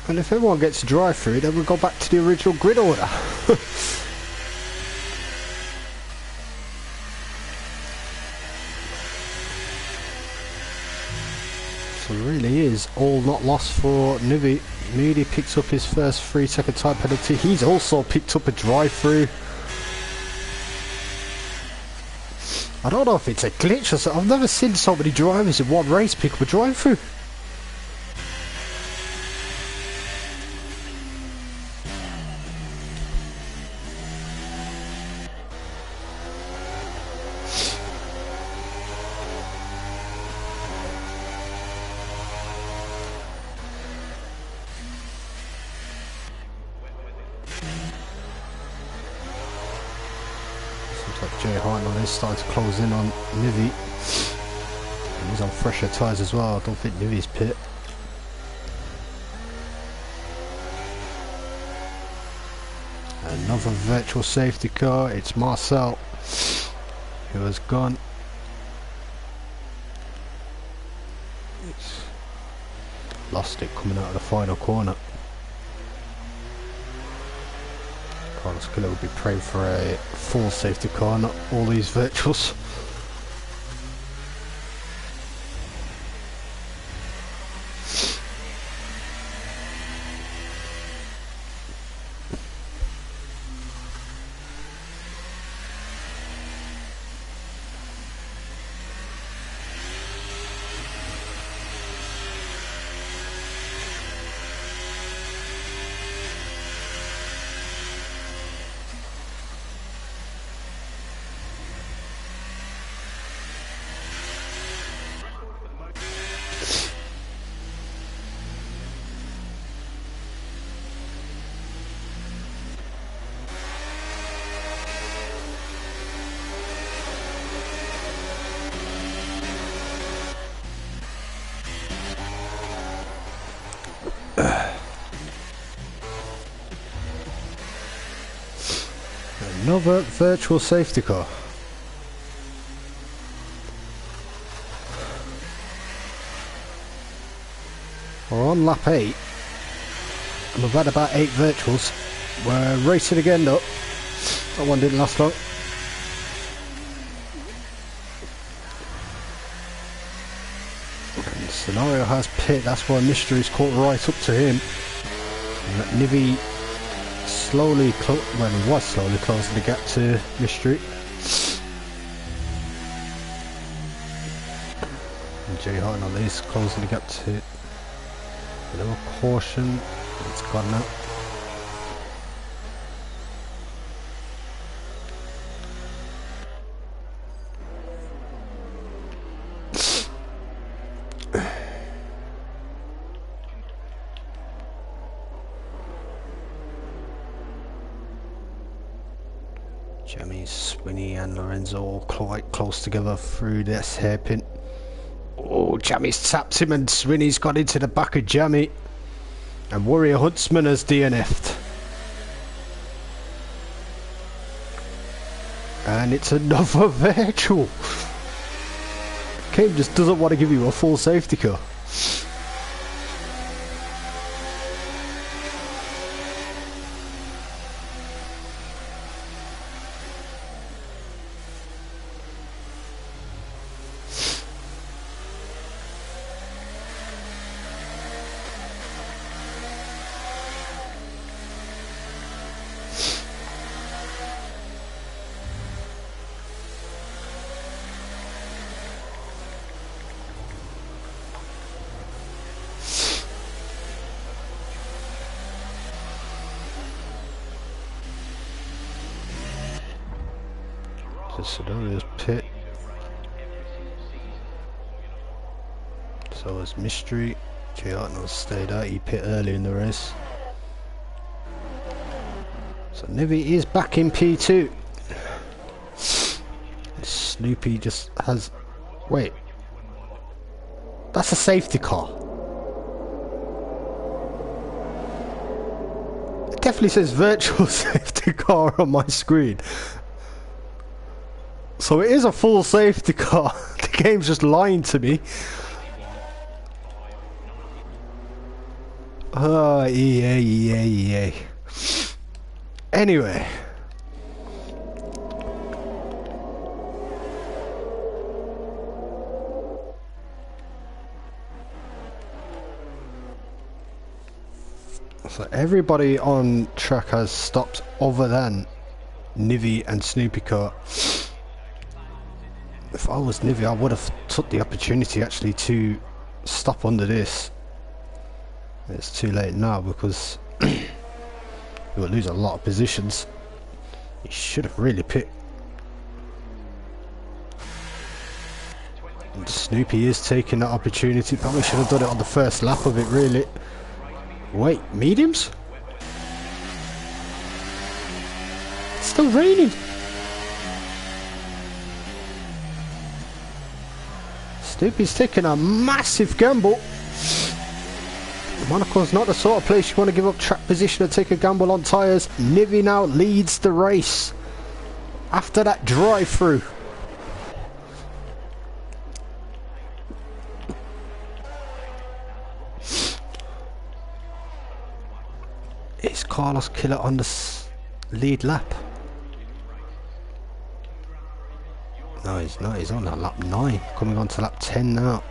And if everyone gets a drive through, then we'll go back to the original grid order. So it really is all not lost for Nivi. Moody picks up his first 3-second time penalty. He's also picked up a drive-through. I don't know if it's a glitch or something. I've never seen so many drivers in one race pick up a drive-through. Jay Hartnell is starting to close in on Nivi. And he's on fresher tyres as well. I don't think Nivi's pit. Another virtual safety car. It's Marcel who has gone. He's lost it coming out of the final corner. Carlos Killer will be praying for a full safety car, not all these virtuals. Another virtual safety car. We're on lap 8 and we've had about 8 virtuals. We're racing again though. That one didn't last long. And Scenario has pit, that's why Mystery's caught right up to him. And Nivi slowly, well, he was slowly closing the gap to Mystery. And Jay Hartnell is closing the gap to another caution. It's gone now. Jamie, Swinny and Lorenzo all quite close together through this hairpin. Oh, Jamie's tapped him and Swinny's got into the back of Jamie. And Warrior Huntsman has DNF'd. And it's another virtual. Game just doesn't want to give you a full safety car. Scenario's pit. So is Mystery. Jay Hartnell stayed out, he pit early in the race. So Nivi is back in P2. Snoopy just has... Wait. That's a safety car. It definitely says virtual safety car on my screen. So it is a full safety car. The game's just lying to me. Oh, EA. Anyway. So everybody on track has stopped other than Nivi and Snoopy Car. If I was Nivi, I would have took the opportunity actually to stop under this. It's too late now because you will lose a lot of positions. You should have really picked. And Snoopy is taking that opportunity. Probably should have done it on the first lap of it, really. Wait, mediums? It's still raining. Snoopy's taking a massive gamble. Monaco's not the sort of place you want to give up track position and take a gamble on tyres. Nivi now leads the race after that drive-through. It's Carlos Killer on the lead lap. No, he's not. He's on lap 9, coming on to lap 10 now.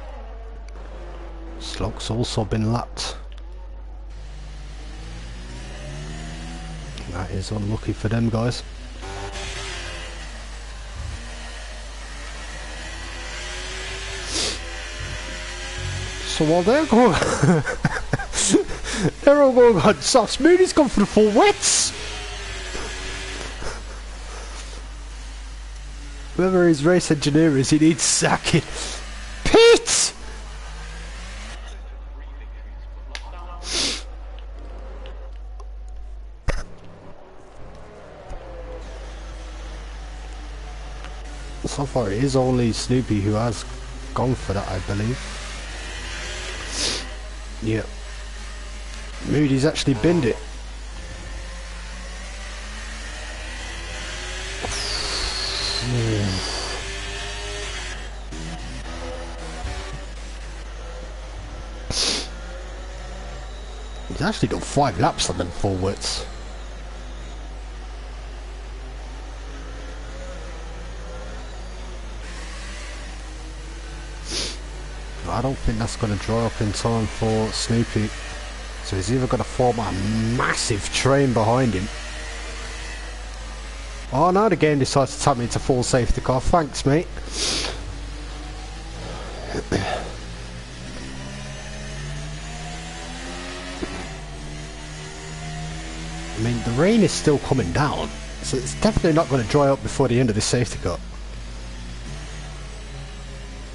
Slog's also been lapped. That is unlucky for them guys. So while they're going, they're all going on soft. Smoothie's gone for the full wets. Whoever his race engineer is, he needs sacking. Pete! So far it is only Snoopy who has gone for that, I believe. Yep. Moody's actually binned it. He's actually done 5 laps on them forwards. I don't think that's going to dry up in time for Snoopy. So he's either going to form a massive train behind him. Oh no, the game decides to tap me into full safety car. Thanks, mate. I mean, the rain is still coming down, so it's definitely not going to dry up before the end of this safety car.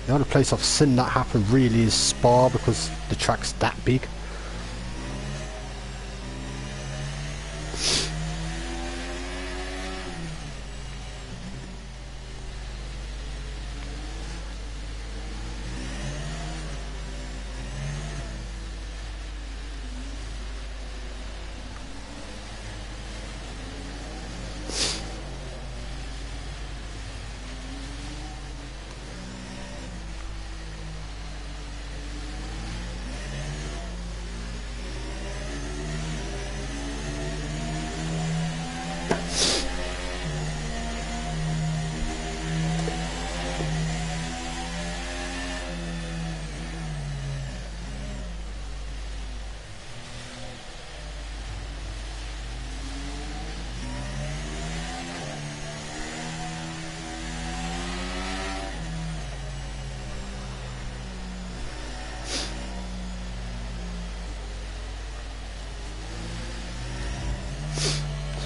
The only place I've seen that happen really is Spa, because the track's that big.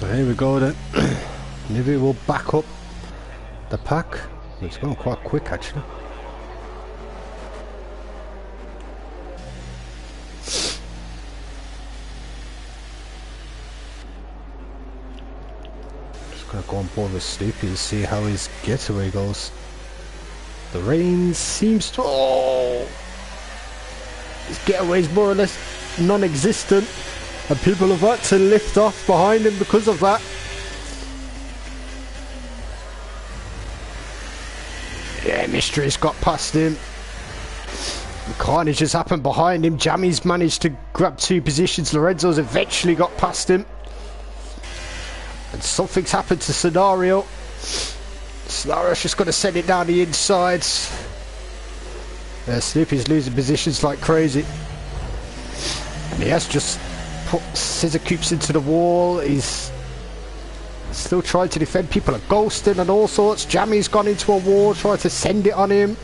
So here we go then. Nivi will back up the pack. It's going quite quick actually. Just gonna go on board with Snoopy and see how his getaway goes. The rain seems to... Oh! His getaway's more or less non-existent. And people have had to lift off behind him because of that. Yeah, Mystery's got past him. The carnage has happened behind him. Jammy's managed to grab 2 positions. Lorenzo's eventually got past him. And something's happened to Scenario. Scenario's just got to send it down the insides. Snoopy's losing positions like crazy. And he has just put scissor coops into the wall. He's still trying to defend. People are ghosting and all sorts. Jammy's gone into a wall, trying to send it on him.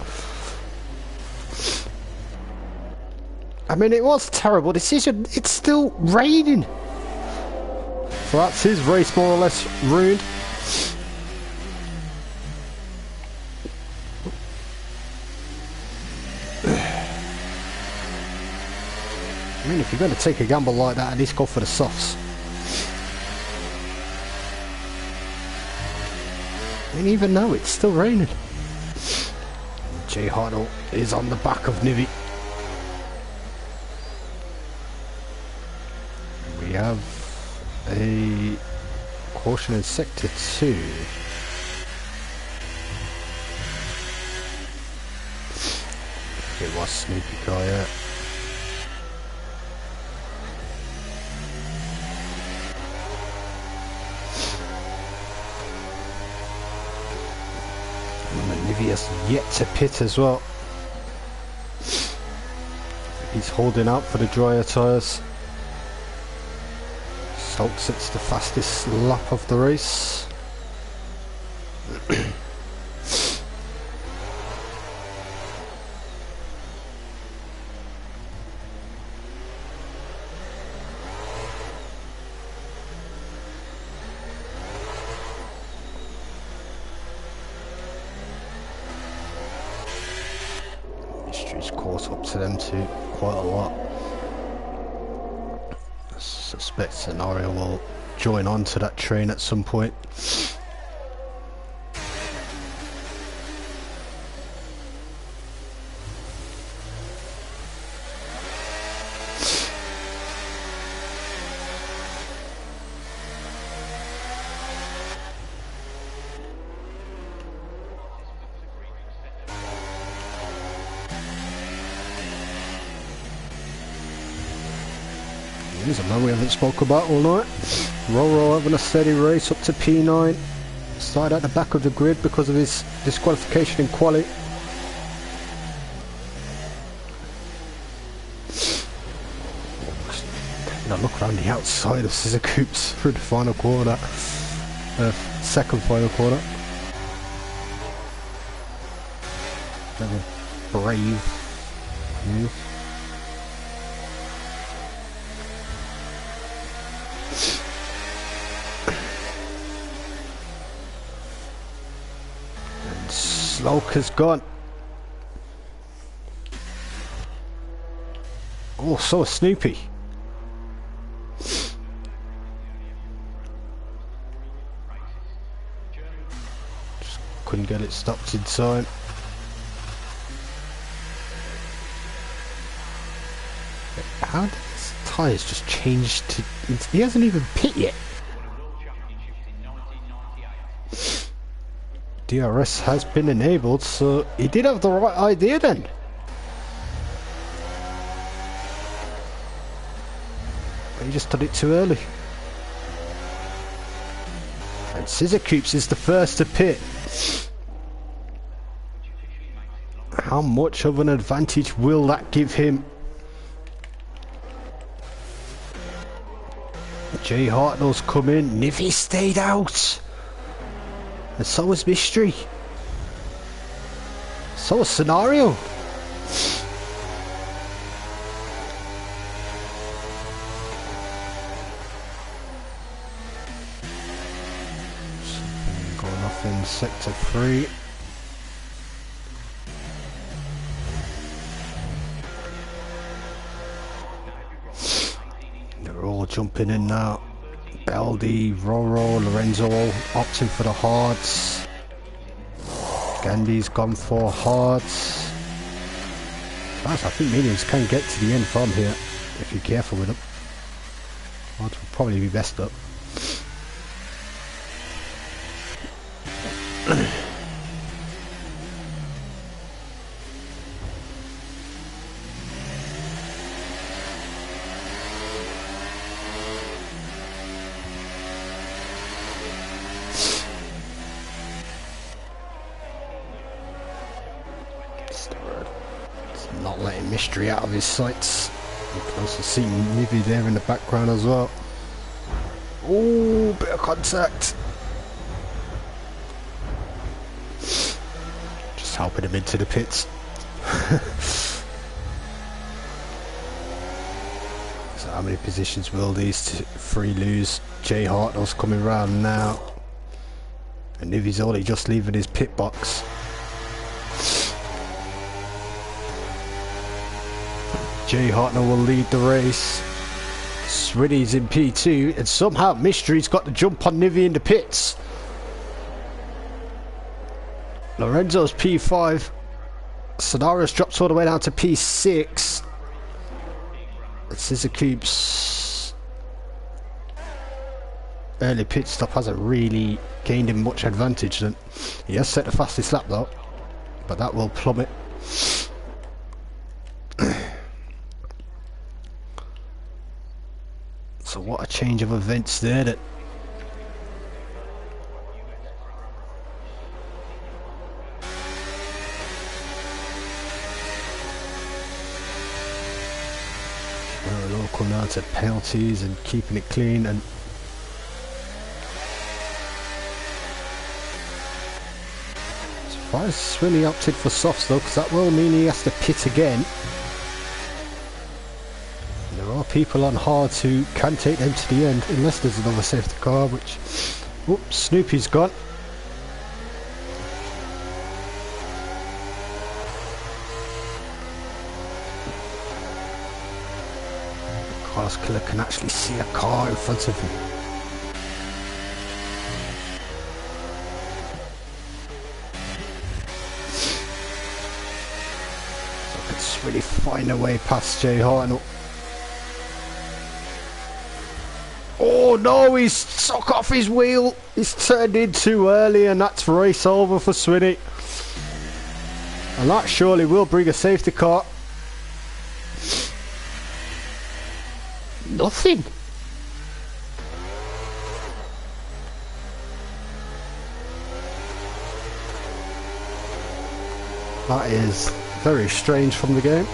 I mean, it was a terrible decision. It's still raining. So that's his race more or less ruined. I mean, if you're going to take a gamble like that, at least go for the softs. I mean, even though it's still raining. Jay Hartnell is on the back of Nivi. We have a caution in sector 2. It was Snoopy Kaya. Nivi has yet to pit as well. He's holding out for the drier tyres. Hopes it's the fastest lap of the race. Mystery's caught up to them too quite a lot. I suspect Scenario will join on to that train at some point. Here's a man we haven't spoke about all night. Roro having a steady race up to P9. Started at the back of the grid because of his disqualification in quali. Now look around the outside of Scissor Coops through the final quarter. Second final quarter. Very brave move. Sloke has gone. Oh, so is Snoopy. Just couldn't get it stopped in time. How did his tyres just change to... He hasn't even pit yet. DRS has been enabled, so he did have the right idea then. But he just did it too early. And Scissor Coops is the first to pit. How much of an advantage will that give him? Jay Hartnell's come in. Nivi stayed out. And so was Mystery. So was Scenario. Something going off in sector 3. They're all jumping in now. LD, Roro, Lorenzo all opting for the hards. Gandhi's gone for hards. I think minions can get to the end from here if you're careful with them. Hards will probably be best up. Not letting Mystery out of his sights. You can also see Nivi there in the background as well. Oh, bit of contact. Just helping him into the pits. So how many positions will these three lose? Jay Hartnell's coming round now. And Nivi's only just leaving his pit box. Jay Hartnell will lead the race. Swinny's in P2, and somehow Mystery's got the jump on Nivi in the pits. Lorenzo's P5. Sonara's dropped all the way down to P6. And Scissor Cube's early pit stop hasn't really gained him much advantage. Then he has set the fastest lap though, but that will plummet. So what a change of events there. That we're all come down to penalties and keeping it clean. And so far as Swinny opted for softs though, because that will mean he has to pit again. There are people on hards who can take them to the end unless there's another safety car, which... Oops, Snoopy's gone. Carlos Killer can actually see a car in front of him. So it's really find a way past Jay Hartnell. Oh no, he's sucked off his wheel. He's turned in too early and that's race over for Swinny. And that surely will bring a safety car. Nothing. That is very strange from the game.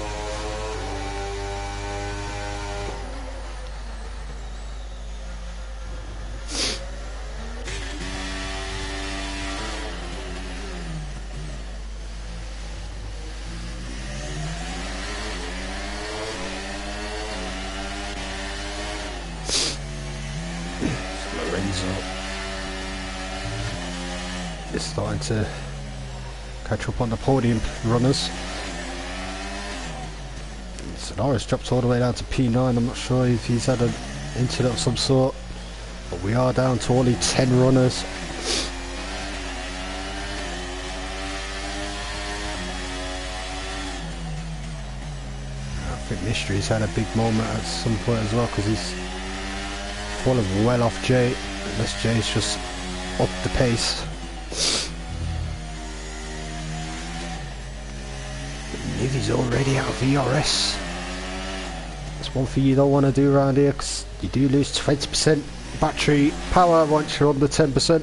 Is starting to catch up on the podium runners. Sonara's dropped all the way down to P9. I'm not sure if he's had an incident of some sort, but we are down to only 10 runners. I think Mystery's had a big moment at some point as well, because he's fallen well off Jay, unless Jay's just upped the pace. Nivi's already out of ERS. That's one thing you don't want to do around here, because you do lose 20% battery power once you're under 10%.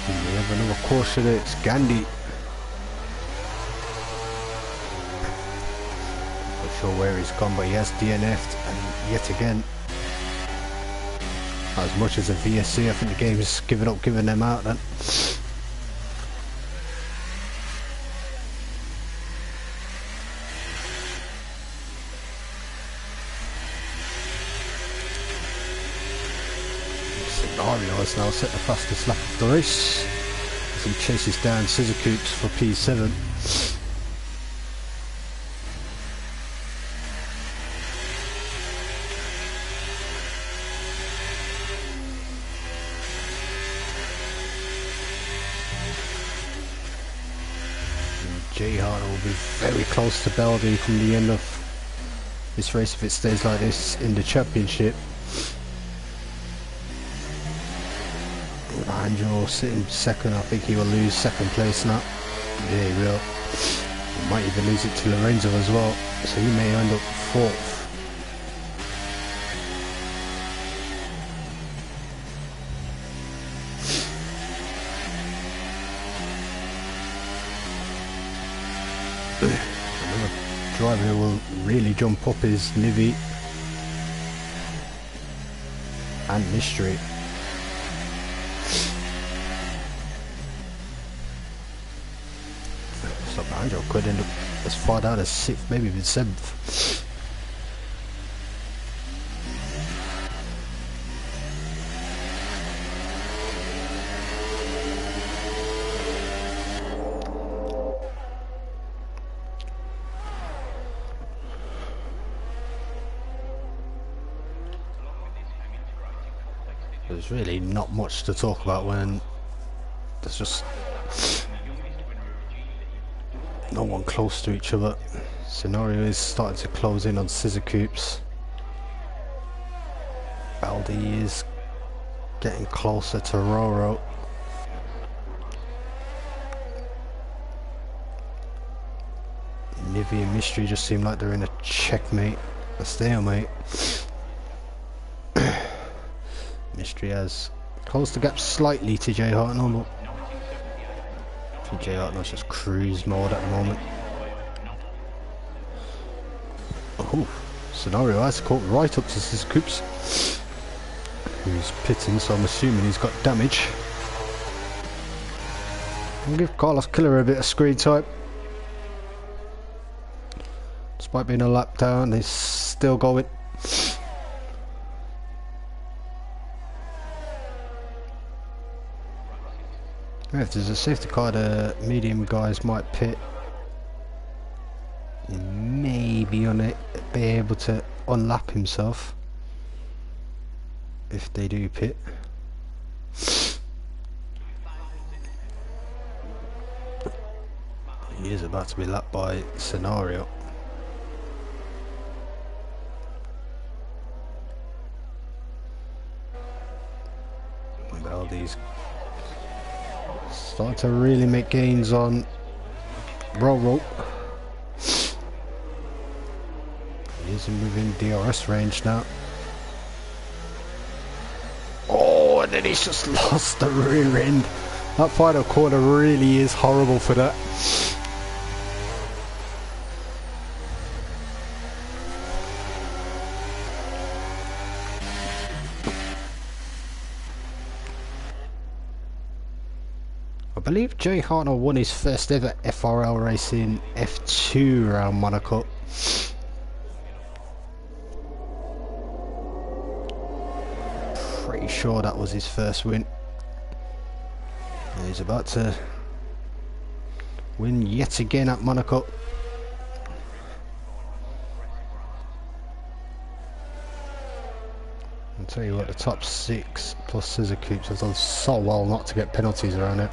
We have another caution, it's Gandhi. Not sure where he's gone, but he has DNF'd, and yet again, as much as a VSC, I think the game is giving them out then. Ario has now set the fastest lap of the race as he chases down Scissor Coops for P7. Jay Harder will be very close to Beldy from the end of this race if it stays like this in the championship. Angel sitting second. I think he will lose second place now. Yeah, he will. He might even lose it to Lorenzo as well, so he may end up fourth. Another driver who will really jump up is Livy and Mystery. So Angel could end up as far down as 6th, maybe even 7th. There's really not much to talk about when there's just no one close to each other. Scenario is starting to close in on Scissor Coops. Baldi is getting closer to Roro. Nivy and Mystery just seem like they're in a checkmate, a stalemate. Mystery has closed the gap slightly to Jay Hartnell, but I think Jay Hartnell's just cruise mode at the moment. Oh, Scenario has caught right up to Scissor Coops, who's pitting, so I'm assuming he's got damage. I'll give Carlos Killer a bit of screen time. Despite being a lap down, he's still going. Yeah, if there's a safety car, the medium guys might pit. He may be be able to unlap himself if they do pit. He is about to be lapped by Scenario. Well, these starting to really make gains on Roro. He's within DRS range now. Oh, and then he's just lost the rear end. That final corner really is horrible for that. I believe Jay Hartnell won his first ever FRL race in F2 around Monaco. Pretty sure that was his first win. And he's about to win yet again at Monaco. I'll tell you what, the top 6 plus Scissor Coops have done so well not to get penalties around it.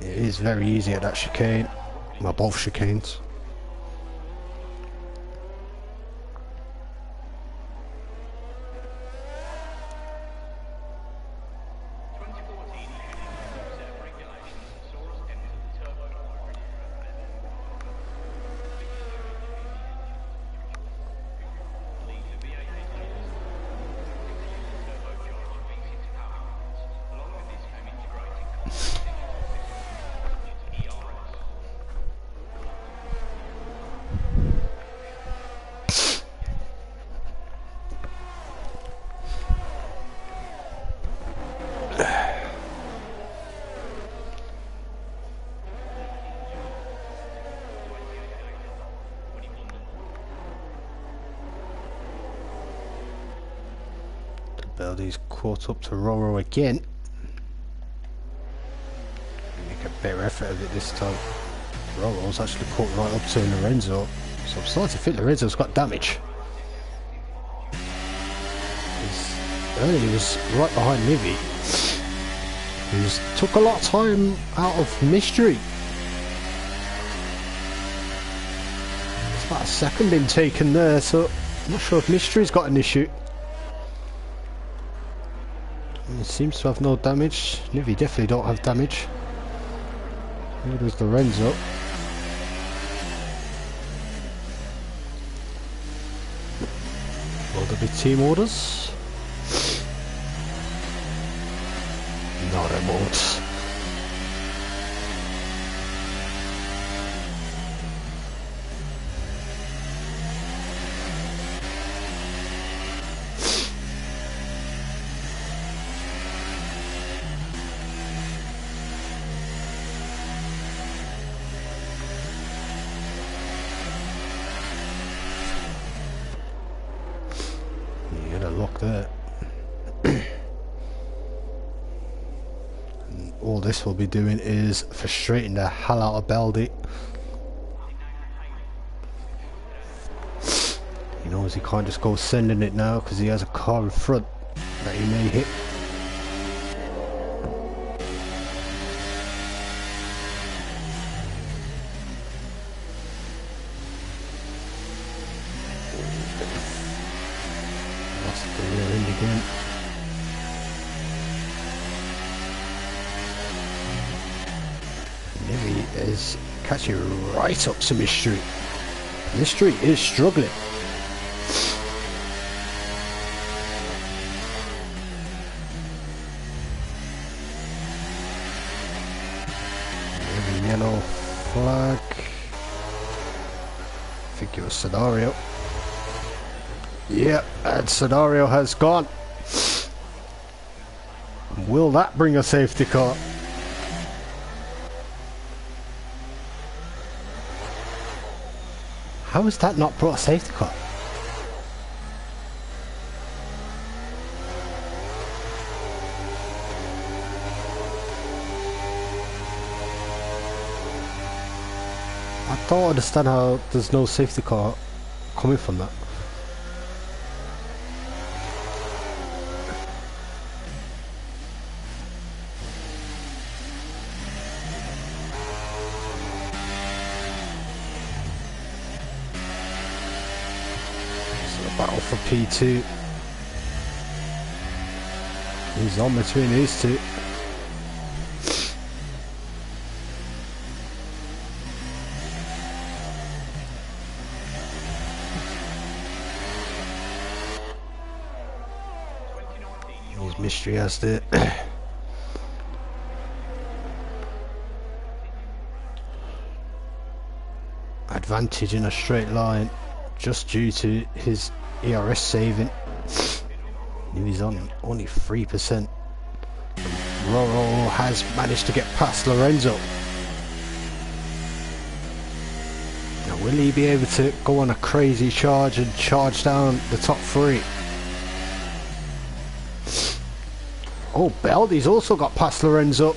It is very easy at that chicane, well, both chicanes. Beldy's caught up to Roro again. Make a better effort of it this time. Roro's actually caught right up to Lorenzo. So I'm starting to think Lorenzo's got damage. Earlier he was right behind Livy. He's took a lot of time out of Mystery. It's about a second been taken there, so I'm not sure if Mystery's got an issue. He seems to have no damage. Livy definitely don't have damage. Here goes Lorenzo. Will there be team orders? No, they won't. You get a lock there. All this will be doing is frustrating the hell out of Beldy. He knows he can't just go sending it now because he has a car in front that he may hit. Lost the rear end again. Is catching right up to Mystery. Mystery is struggling. Maybe yellow flag. I think it was Scenario. Yep, and Scenario has gone. Will that bring a safety car? How has that not brought a safety car? I don't understand how there's no safety car coming from that. Battle for P2. He's on between these two. His Mystery has the advantage in a straight line just due to his ERS saving. He's on only 3%. Roro has managed to get past Lorenzo. Now will he be able to go on a crazy charge and charge down the top three? Oh, Beldy's also got past Lorenzo.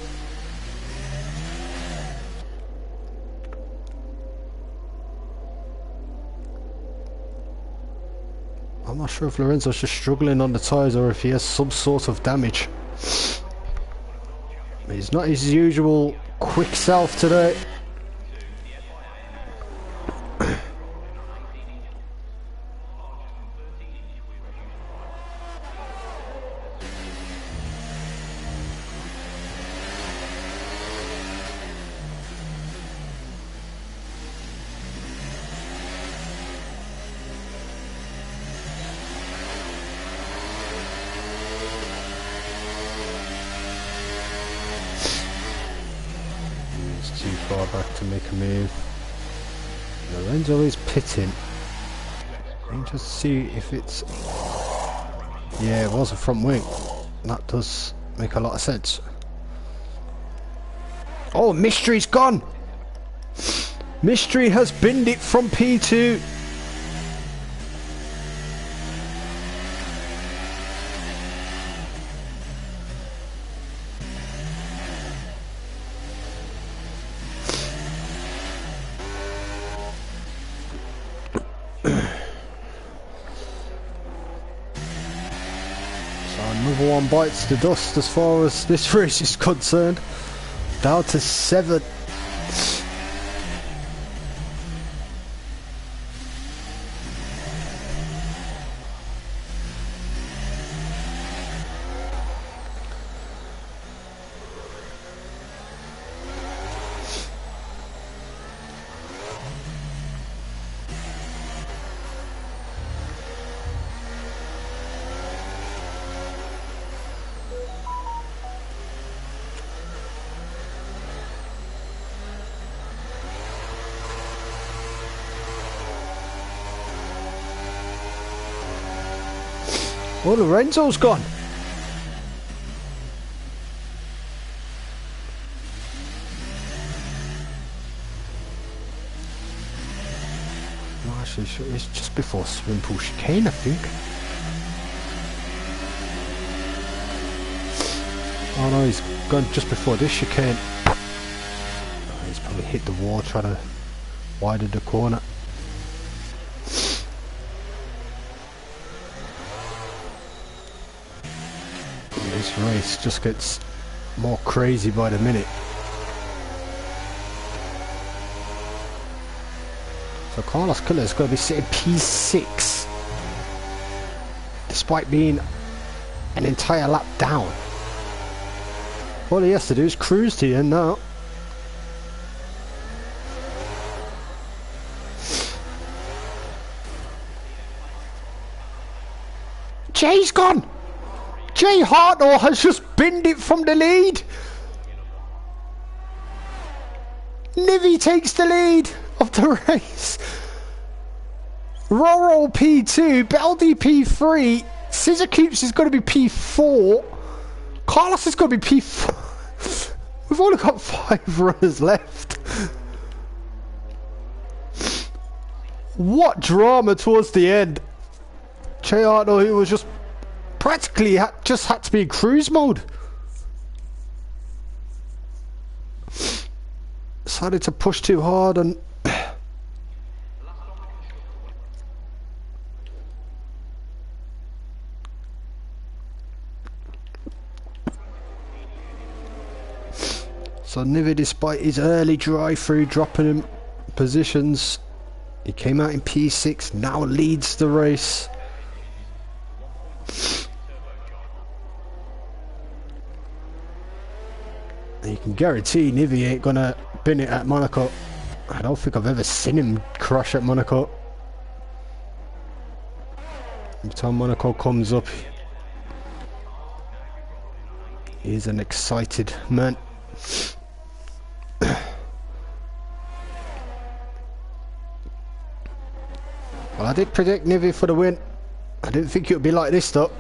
I'm not sure if Lorenzo's just struggling on the tyres or if he has some sort of damage. He's not his usual quick self today. Too far back to make a move. Lorenzo is pitting. Let me just see if it's... Yeah, it was a front wing. That does make a lot of sense. Oh, Mystery's gone! Mystery has binned it from P2. So another one bites the dust as far as this race is concerned. Down to 7. Oh, Lorenzo's gone. No, actually, it's just before swimming pool chicane, I think. Oh no, he's gone just before this chicane. Oh, he's probably hit the wall trying to widen the corner. This race just gets more crazy by the minute. So Carlos Killer's going to be sitting P6 despite being an entire lap down. All he has to do is cruise to the end now. Jay's gone! Jay Hartnell has just binned it from the lead. Nivi takes the lead of the race. Roro P2, Beldy P3, Scissor Coops is going to be P4, Carlos is going to be P4. We've only got 5 runners left. What drama towards the end. Jay Hartnell, who was just practically just had to be in cruise mode, decided to push too hard and so Nivi, despite his early drive-through dropping him positions, he came out in P6, now leads the race. You can guarantee Nivi ain't gonna bin it at Monaco. I don't think I've ever seen him crash at Monaco. Every time Monaco comes up, he's an excited man. Well, I did predict Nivi for the win. I didn't think it would be like this though.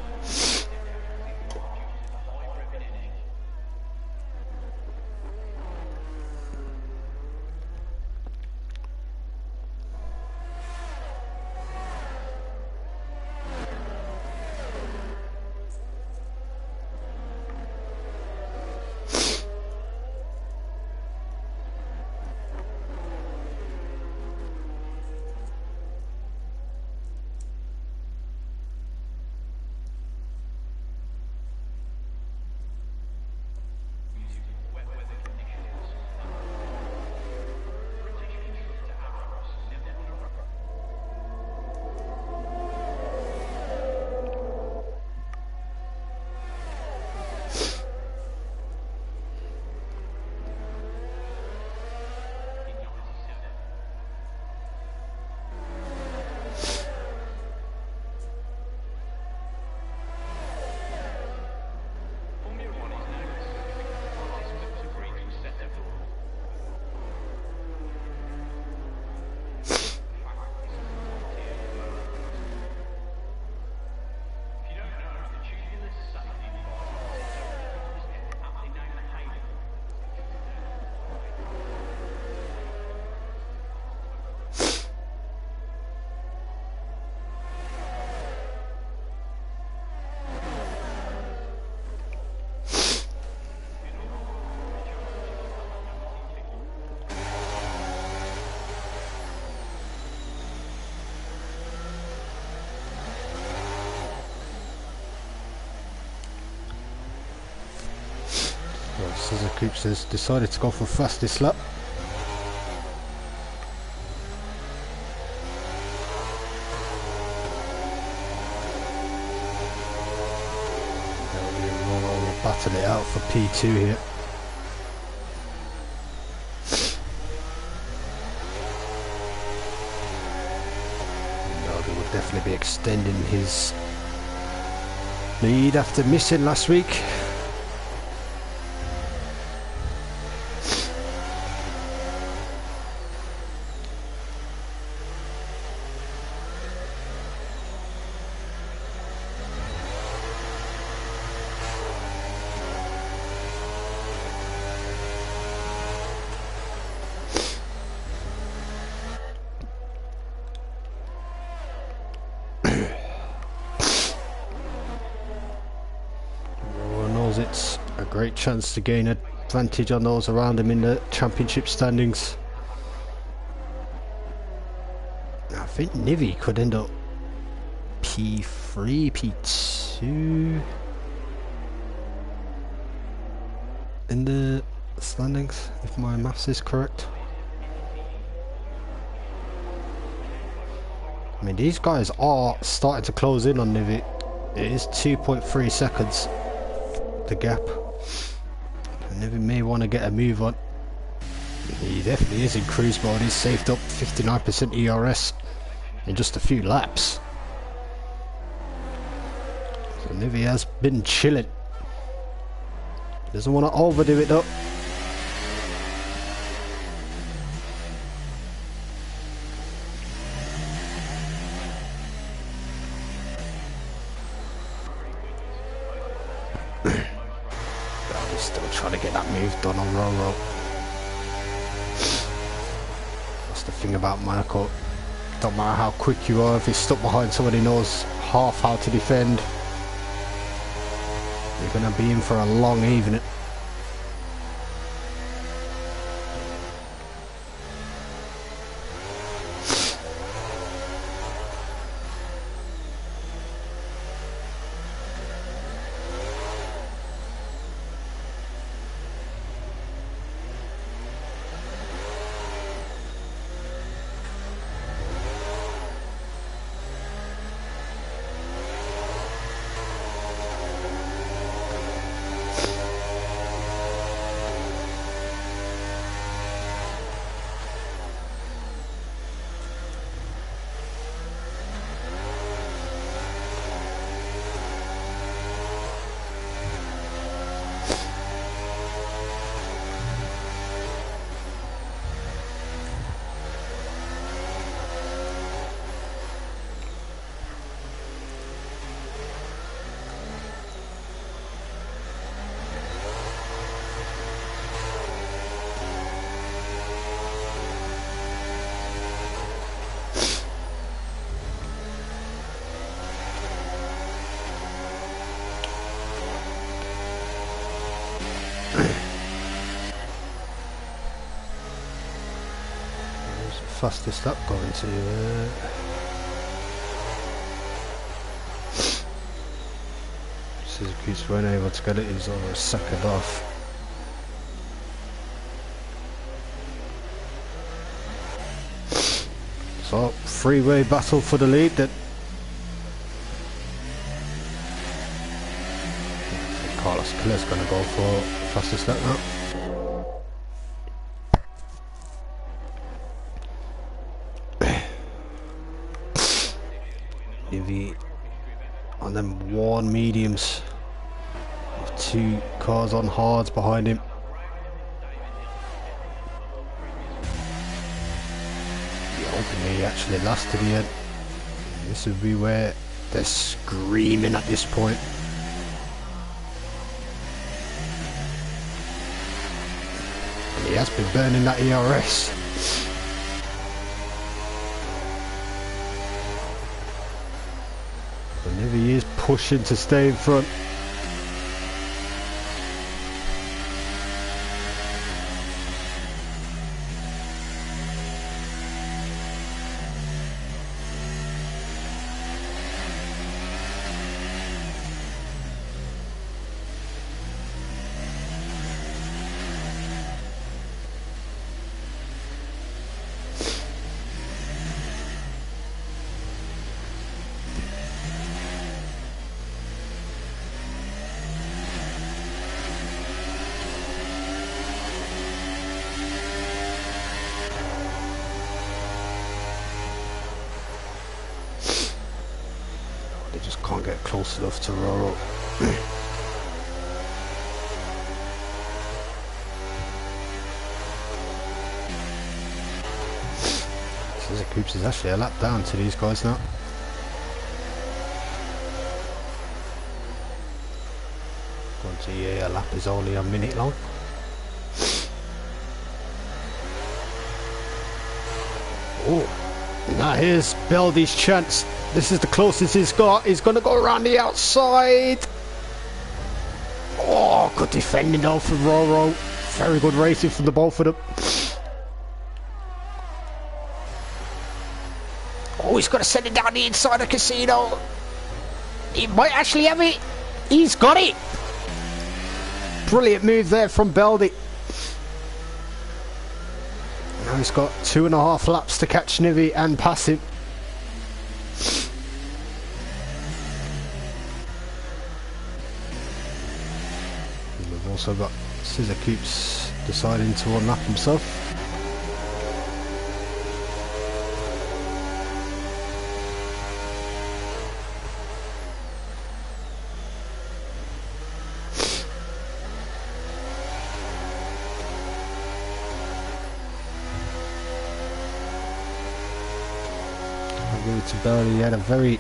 Suzuki has decided to go for fastest lap. We'll battle it out for P2 here. He will definitely be extending his lead after missing last week. It's a great chance to gain advantage on those around him in the championship standings. I think Nivi could end up P3, P2 in the standings, if my maths is correct. I mean, these guys are starting to close in on Nivi. It is 2.3 seconds. The gap, and Nivi may want to get a move on. He definitely is in cruise mode. He's saved up 59% ERS in just a few laps, so Nivi has been chilling. Doesn't want to overdo it though. Still trying to get that move done on Roro. That's the thing about Monaco. Don't matter how quick you are, if you're stuck behind somebody who knows half how to defend, you're going to be in for a long evening. Fastest lap going to Suzuki's weren't able to get it. He's over a second off. So three-way battle for the lead then. I think Carlos Killer's going to go for fastest lap now. On them worn mediums, with two cars on hards behind him. Hoping he actually lasts to the end. This would be where they're screaming at this point. And he has been burning that ERS. Whenever he is pushing to stay in front. close enough to Roro. Scissor Coops is actually a lap down to these guys now. Yeah, a lap is only a minute long. Oh, now here's Beldy's chance. This is the closest he's got. He's going to go around the outside. Oh, good defending though from Roro. Very good racing from the both of them. Oh, he's going to send it down the inside of Casino. He might actually have it. He's got it. Brilliant move there from Beldy. Now he's got 2.5 laps to catch Nivi and pass him. And we've also got Scissor Coops deciding to unlap himself. To Beldy, he had a very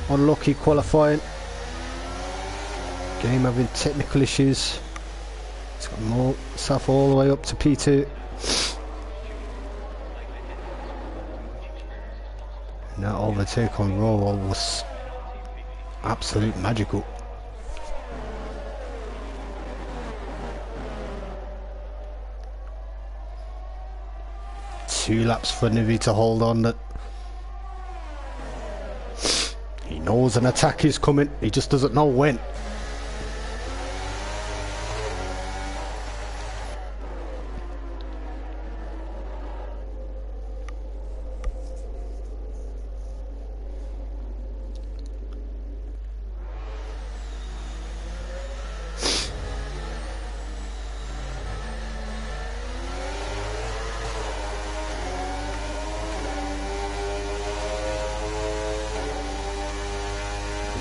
unlucky qualifying game, having technical issues. He's got himself all the way up to P2. And that overtake on Roro was absolute magical. Two laps for Nivi to hold on. That he knows an attack is coming, he just doesn't know when.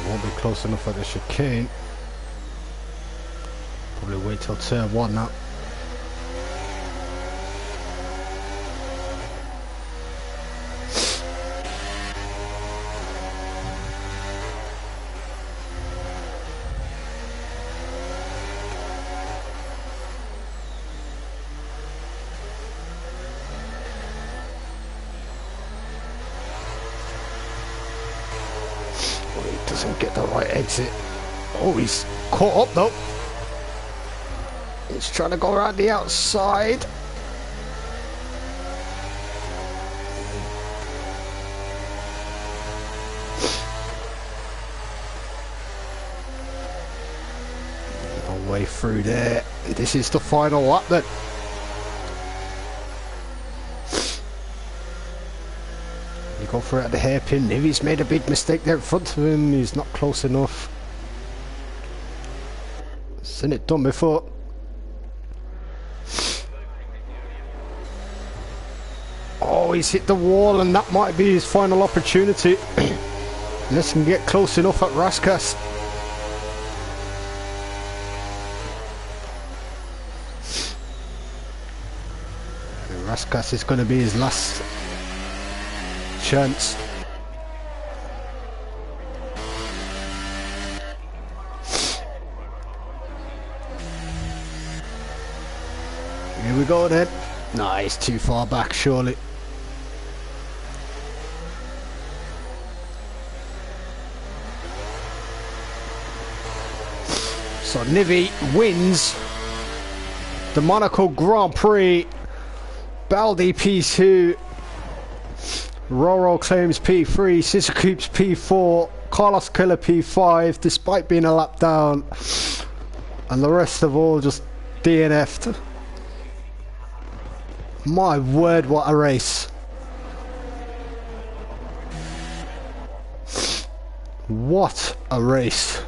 Won't be close enough at the chicane. Probably wait till turn 1 now. Doesn't get the right exit. Oh, he's caught up though. He's trying to go around the outside. No way through there. This is the final lap then. Go for it at the hairpin. Nivi's made a big mistake there in front of him. He's not close enough. Seen it done before. Oh, he's hit the wall, and that might be his final opportunity. Unless he can get close enough at Raskas. Raskas is going to be his last chance. Here we go then. Nah, he's too far back surely. So Nivi wins the Monaco Grand Prix. Beldy P2. Roro claims P3, Scissor Coops P4, Carlos Killer P5, despite being a lap down, and the rest of all just DNF'd. My word, what a race. What a race.